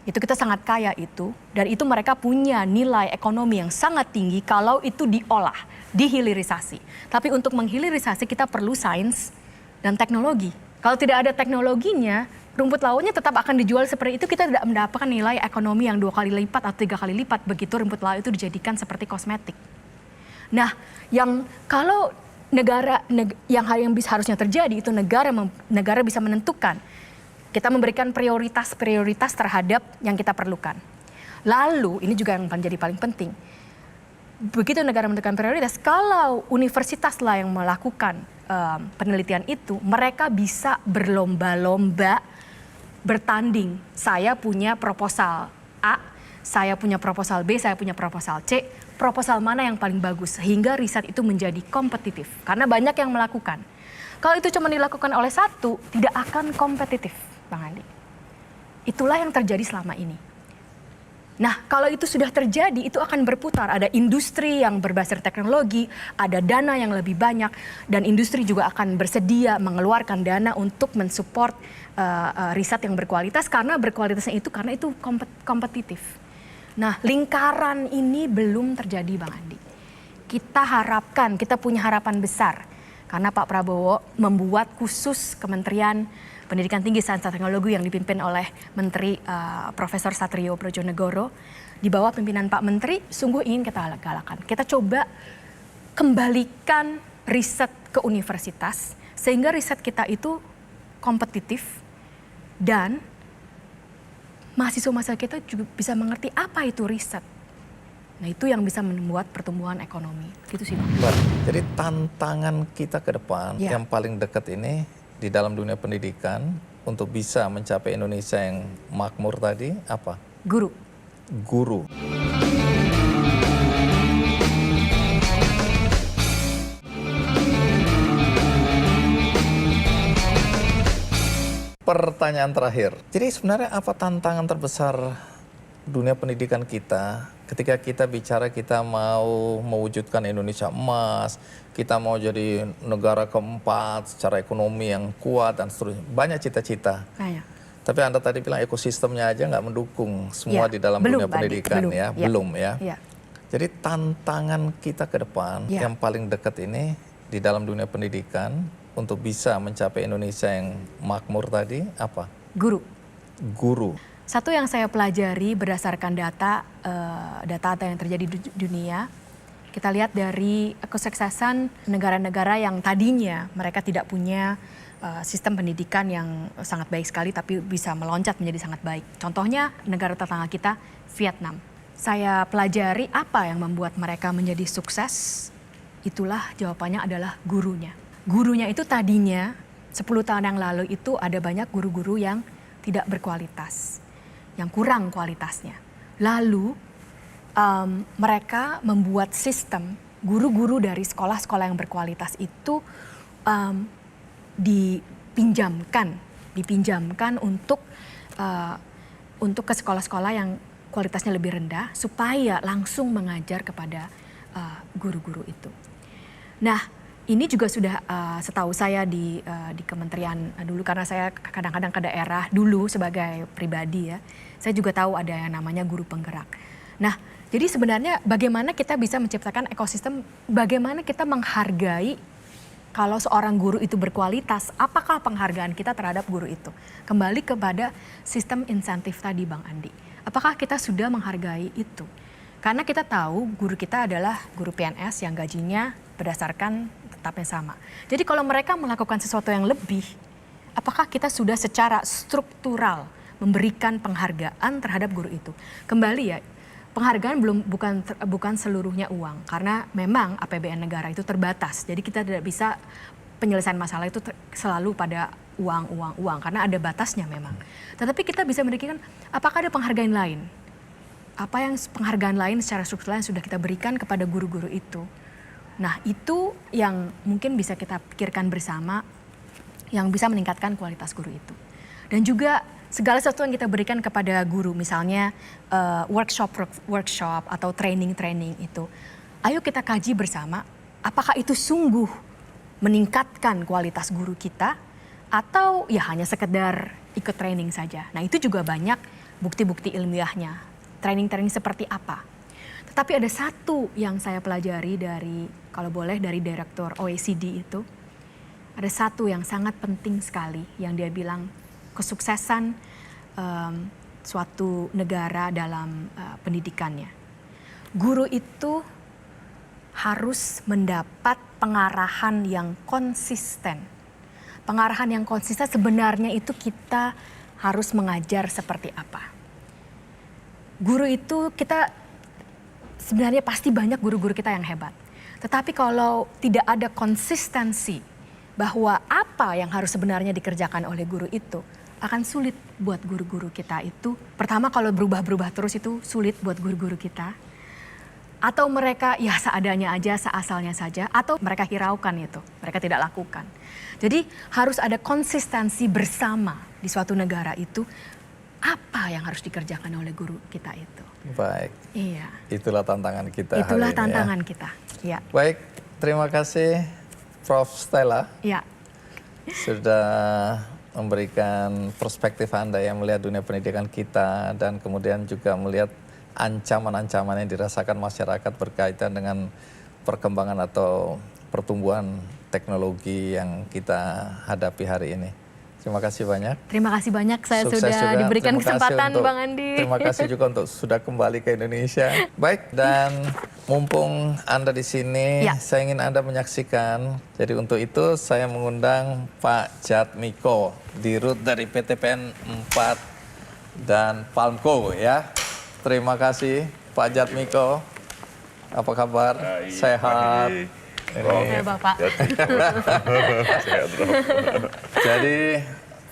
Itu kita sangat kaya itu, dan itu mereka punya nilai ekonomi yang sangat tinggi kalau itu diolah, dihilirisasi. Tapi untuk menghilirisasi kita perlu sains dan teknologi. Kalau tidak ada teknologinya, rumput lautnya tetap akan dijual seperti itu, kita tidak mendapatkan nilai ekonomi yang 2 kali lipat atau 3 kali lipat begitu rumput laut itu dijadikan seperti kosmetik. Nah, yang kalau yang harusnya terjadi itu negara bisa menentukan. Kita memberikan prioritas-prioritas terhadap yang kita perlukan. Lalu, ini juga yang menjadi paling penting. Begitu negara menentukan prioritas, kalau universitas lah yang melakukan penelitian itu, mereka bisa berlomba-lomba bertanding. Saya punya proposal A, saya punya proposal B, saya punya proposal C. Proposal mana yang paling bagus, sehingga riset itu menjadi kompetitif. Karena banyak yang melakukan. Kalau itu cuma dilakukan oleh satu, tidak akan kompetitif. Bang Andi. Itulah yang terjadi selama ini. Nah, kalau itu sudah terjadi, itu akan berputar. Ada industri yang berbasis teknologi, ada dana yang lebih banyak, dan industri juga akan bersedia mengeluarkan dana untuk mensupport riset yang berkualitas, karena berkualitasnya itu karena itu kompetitif. Nah, lingkaran ini belum terjadi, Bang Andi. Kita harapkan, kita punya harapan besar, karena Pak Prabowo membuat khusus Kementerian Pendidikan Tinggi Sains dan Teknologi yang dipimpin oleh Menteri Profesor Satrio Brojonegoro. Di bawah pimpinan Pak Menteri, sungguh ingin kita galakan. Kita coba kembalikan riset ke universitas, sehingga riset kita itu kompetitif, dan mahasiswa-mahasiswa kita juga bisa mengerti apa itu riset. Nah, itu yang bisa membuat pertumbuhan ekonomi. Gitu sih, Bang. Jadi tantangan kita ke depan yang paling dekat ini di dalam dunia pendidikan untuk bisa mencapai Indonesia yang makmur tadi apa? Guru. Guru. Pertanyaan terakhir. Jadi sebenarnya apa tantangan terbesar dunia pendidikan kita ketika kita bicara kita mau mewujudkan Indonesia emas, kita mau jadi negara keempat secara ekonomi yang kuat dan seterusnya. Banyak cita-cita. Tapi Anda tadi bilang ekosistemnya aja nggak mendukung semua di dalam dunia pendidikan ya. Belum ya. Jadi tantangan kita ke depan yang paling dekat ini di dalam dunia pendidikan untuk bisa mencapai Indonesia yang makmur tadi apa? Guru. Guru. Satu yang saya pelajari berdasarkan data yang terjadi di dunia, kita lihat dari kesuksesan negara-negara yang tadinya mereka tidak punya sistem pendidikan yang sangat baik sekali, tapi bisa meloncat menjadi sangat baik. Contohnya negara tetangga kita, Vietnam. Saya pelajari apa yang membuat mereka menjadi sukses, itulah jawabannya adalah gurunya. Gurunya itu tadinya 10 tahun yang lalu itu ada banyak guru-guru yang tidak berkualitas, yang kurang kualitasnya. Lalu mereka membuat sistem guru-guru dari sekolah-sekolah yang berkualitas itu dipinjamkan untuk ke sekolah-sekolah yang kualitasnya lebih rendah supaya langsung mengajar kepada guru-guru itu. Nah, ini juga sudah setahu saya di kementerian dulu, karena saya kadang-kadang ke daerah dulu sebagai pribadi ya. Saya juga tahu ada yang namanya guru penggerak. Nah, jadi sebenarnya bagaimana kita bisa menciptakan ekosistem, bagaimana kita menghargai kalau seorang guru itu berkualitas, apakah penghargaan kita terhadap guru itu? Kembali kepada sistem insentif tadi, Bang Andi. Apakah kita sudah menghargai itu? Karena kita tahu guru kita adalah guru PNS yang gajinya berdasarkan tetapnya sama. Jadi kalau mereka melakukan sesuatu yang lebih, apakah kita sudah secara struktural memberikan penghargaan terhadap guru itu? Kembali ya, penghargaan bukan seluruhnya uang, karena memang APBN negara itu terbatas. Jadi kita tidak bisa penyelesaian masalah itu selalu pada uang, karena ada batasnya memang. Tetapi kita bisa memberikan, apakah ada penghargaan lain? apa yang penghargaan lain secara struktural yang sudah kita berikan kepada guru-guru itu. Nah, itu yang mungkin bisa kita pikirkan bersama yang bisa meningkatkan kualitas guru itu. Dan juga segala sesuatu yang kita berikan kepada guru, misalnya workshop atau training itu. Ayo kita kaji bersama, apakah itu sungguh meningkatkan kualitas guru kita atau ya hanya sekedar ikut training saja. Nah, itu juga banyak bukti-bukti ilmiahnya. Training seperti apa. Tetapi ada satu yang saya pelajari dari, kalau boleh, dari direktur OECD itu. Ada satu yang sangat penting sekali yang dia bilang kesuksesan suatu negara dalam pendidikannya. Guru itu harus mendapat pengarahan yang konsisten. Pengarahan yang konsisten sebenarnya itu kita harus mengajar seperti apa. Guru itu kita sebenarnya pasti banyak guru-guru kita yang hebat. Tetapi kalau tidak ada konsistensi bahwa apa yang harus sebenarnya dikerjakan oleh guru itu akan sulit buat guru-guru kita itu. Pertama kalau berubah-berubah terus itu sulit buat guru-guru kita. Atau mereka ya seadanya aja, seasalnya saja. Atau mereka hiraukan itu, mereka tidak lakukan. Jadi harus ada konsistensi bersama di suatu negara itu. Apa yang harus dikerjakan oleh guru kita itu. Baik. Iya. Itulah tantangan kita Itulah hari ini, tantangan ya. kita. Ya. Baik, terima kasih Prof. Stella. Ya. Sudah memberikan perspektif Anda yang melihat dunia pendidikan kita dan kemudian juga melihat ancaman-ancaman yang dirasakan masyarakat berkaitan dengan perkembangan atau pertumbuhan teknologi yang kita hadapi hari ini. Terima kasih banyak. Terima kasih banyak saya Sukses sudah juga. diberikan Terima kasih kesempatan untuk- Bang Andi. Terima kasih juga untuk sudah kembali ke Indonesia. Baik, dan mumpung Anda di sini, Ya. saya ingin Anda menyaksikan. Jadi untuk itu saya mengundang Pak Jatmiko, Dirut dari PTPN 4 dan Palmco ya. Terima kasih Pak Jatmiko. Apa kabar? Sehat? Ya, Bapak. Jadi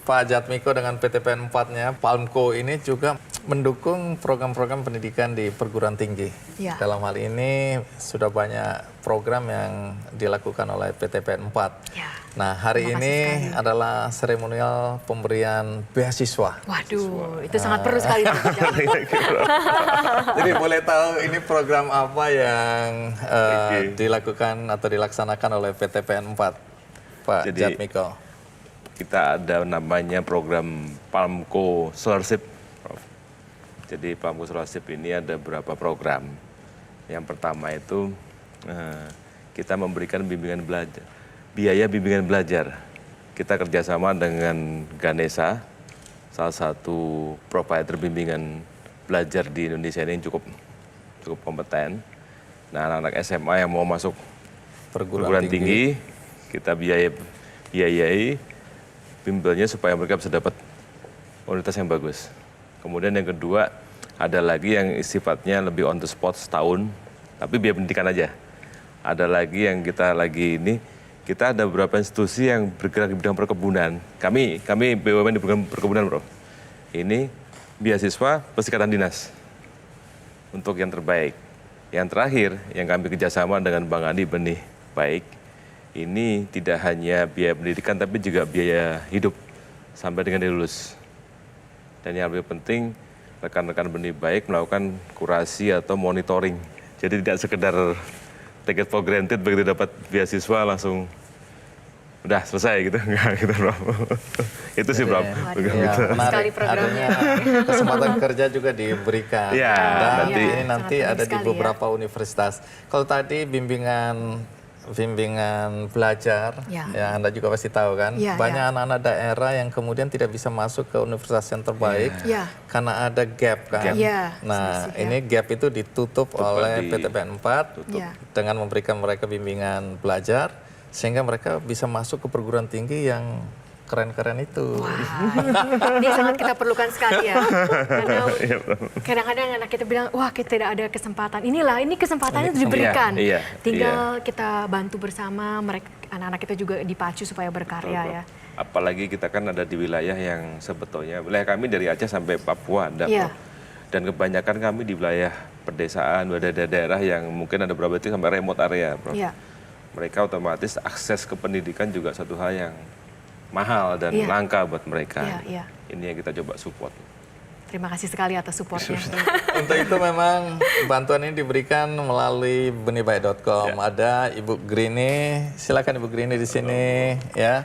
Pak Jatmiko dengan PTPN 4-nya, Palmco ini juga mendukung program-program pendidikan di perguruan tinggi. Ya. Dalam hal ini sudah banyak program yang dilakukan oleh PTPN 4. Ya. Nah, hari Terima kasih ini sekali. adalah seremonial pemberian beasiswa. Waduh, itu sangat perlu sekali. Pak Jatmiko. Jadi boleh tahu ini program apa yang dilakukan atau dilaksanakan oleh PTPN 4, Pak Jadi, Jatmiko? Kita ada namanya program Palmco Scholarship, Prof. Jadi Palmco Scholarship ini ada beberapa program. Yang pertama itu kita memberikan bimbingan belajar, biaya bimbingan belajar. Kita kerjasama dengan Ganesha, salah satu provider bimbingan belajar di Indonesia ini cukup kompeten. Nah, anak-anak SMA yang mau masuk perguruan tinggi, kita biayai bimbelnya supaya mereka bisa dapat universitas yang bagus. Kemudian yang kedua, ada lagi yang sifatnya lebih on the spot setahun, tapi biaya pendidikan aja. Ada lagi yang kita ada beberapa institusi yang bergerak di bidang perkebunan. Kami BUMN di bidang perkebunan, Bro. Ini beasiswa persikatan dinas untuk yang terbaik. Yang terakhir, yang kami kerjasama dengan Bang Andi Benih Baik, ini tidak hanya biaya pendidikan tapi juga biaya hidup sampai dengan dia lulus. Dan yang lebih penting, rekan-rekan Benih Baik melakukan kurasi atau monitoring. Jadi tidak sekedar take it for granted begitu dapat beasiswa langsung udah selesai gitu, enggak gitu, Bro. Itu sih, Bro. Ya, menarik. Sekali programnya. Adanya kesempatan kerja juga diberikan. Ya, Dan nanti. ini nanti Sangat ada di sekali, beberapa universitas. Kalau tadi bimbingan belajar, Ya. ya Anda juga pasti tahu kan, Ya, banyak ya. anak-anak daerah yang kemudian tidak bisa masuk ke universitas yang terbaik Ya. karena ada gap kan. Ya, Nah, selisih ini gap itu ditutup oleh di- PTPN 4 Ya. dengan memberikan mereka bimbingan belajar sehingga mereka bisa masuk ke perguruan tinggi yang keren-keren itu. Ini sangat kita perlukan sekali ya. Karena kadang-kadang anak kita bilang, wah kita tidak ada kesempatan. Ini kesempatannya diberikan. Iya, Tinggal kita bantu bersama, mereka anak-anak kita juga dipacu supaya berkarya ya. Apalagi kita kan ada di wilayah yang sebetulnya, wilayah kami dari Aceh sampai Papua ada, Iya. Prof. Dan kebanyakan kami di wilayah pedesaan, daerah yang mungkin ada beberapa itu sampai remote area, Prof. Iya. Mereka otomatis akses ke pendidikan juga satu hal yang mahal dan Iya. langka buat mereka. Iya, iya. Ini yang kita coba support. Terima kasih sekali atas supportnya. Untuk itu memang bantuan ini diberikan melalui benihbaik.com. Ada Ibu Grini, silakan Ibu Grini di sini ya.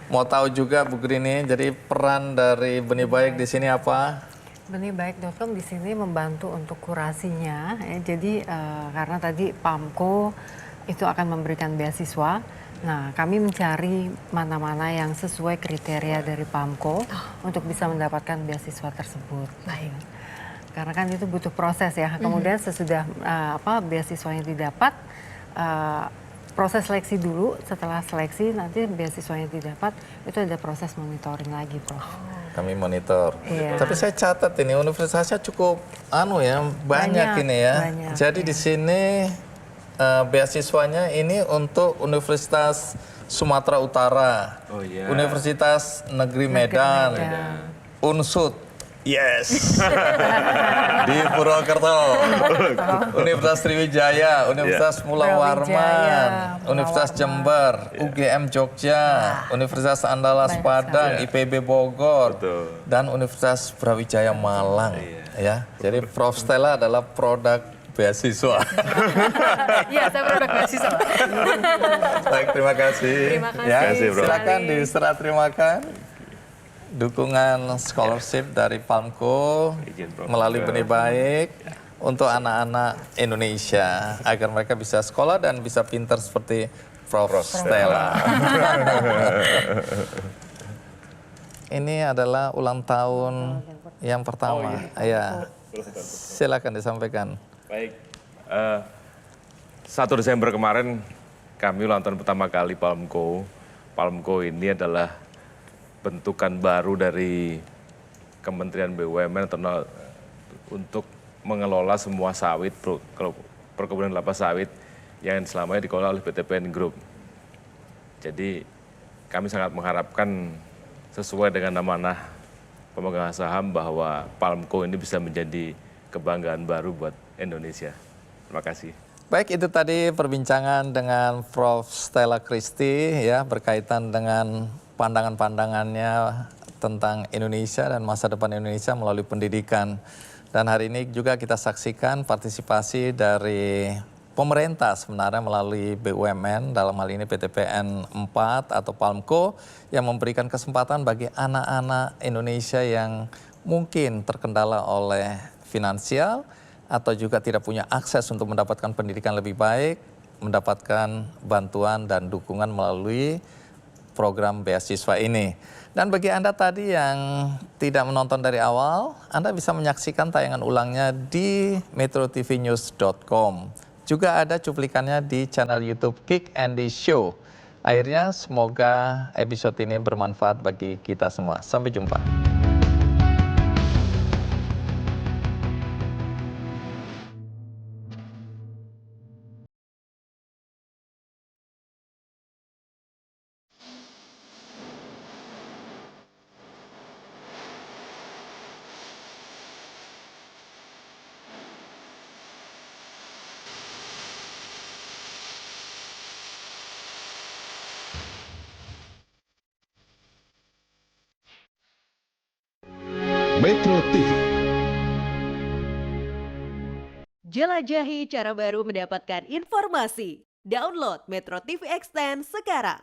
Mau tahu juga Bu Grini, jadi peran dari Benih Baik di sini apa? Benihbaik.com di sini membantu untuk kurasinya. Jadi karena tadi PAMKO itu akan memberikan beasiswa. Nah, kami mencari mana-mana yang sesuai kriteria dari PAMKO untuk bisa mendapatkan beasiswa tersebut. Baik. Karena kan itu butuh proses ya. Kemudian sesudah beasiswanya didapat, proses seleksi dulu. Setelah seleksi nanti beasiswanya didapat, itu ada proses monitoring lagi, Prof. Kami monitor. Iya. Tapi saya catat ini universitasnya cukup banyak ini ya. banyak, Jadi di sini beasiswanya ini untuk Universitas Sumatera Utara, Oh, iya. Universitas Negeri Medan, Unsud, yes, di Purwokerto, Universitas Sriwijaya, Universitas Mula Warman, Universitas Jember, UGM Jogja, Universitas Andalas Padang, IPB Bogor, Betul. dan Universitas Brawijaya Malang. Ya, jadi Prof Stella adalah produk beasiswa. Iya, saya produk beasiswa. Baik, terima kasih. Terima kasih Ya, sekali. silakan diserah terimakan dukungan scholarship dari PAMKO Izin, Prof. melalui Benih Baik untuk anak-anak Indonesia agar mereka bisa sekolah dan bisa pintar seperti Prof Stella. Ini adalah ulang tahun yang pertama. Ya, silakan disampaikan. Baik, 1 Desember kemarin kami ulang tahun pertama kali PAMKO. PAMKO ini adalah bentukan baru dari Kementerian BUMN untuk mengelola semua sawit, perkebunan kelapa sawit yang selama ini dikelola oleh PTPN Group. Jadi kami sangat mengharapkan sesuai dengan amanah pemegang saham bahwa PAMKO ini bisa menjadi kebanggaan baru buat Indonesia. Terima kasih. Baik, itu tadi perbincangan dengan Prof Stella Christy ya berkaitan dengan pandangan-pandangannya tentang Indonesia dan masa depan Indonesia melalui pendidikan. Dan hari ini juga kita saksikan partisipasi dari pemerintah sebenarnya melalui BUMN, dalam hal ini PTPN 4 atau PAMKO, yang memberikan kesempatan bagi anak-anak Indonesia yang mungkin terkendala oleh finansial atau juga tidak punya akses untuk mendapatkan pendidikan lebih baik, mendapatkan bantuan dan dukungan melalui program beasiswa ini. Dan bagi Anda tadi yang tidak menonton dari awal, Anda bisa menyaksikan tayangan ulangnya di metrotvnews.com. Juga ada cuplikannya di channel YouTube Kick Andy Show. Akhirnya semoga episode ini bermanfaat bagi kita semua. Sampai jumpa. Metro TV. Jelajahi cara baru mendapatkan informasi. Download Metro TV Extend sekarang.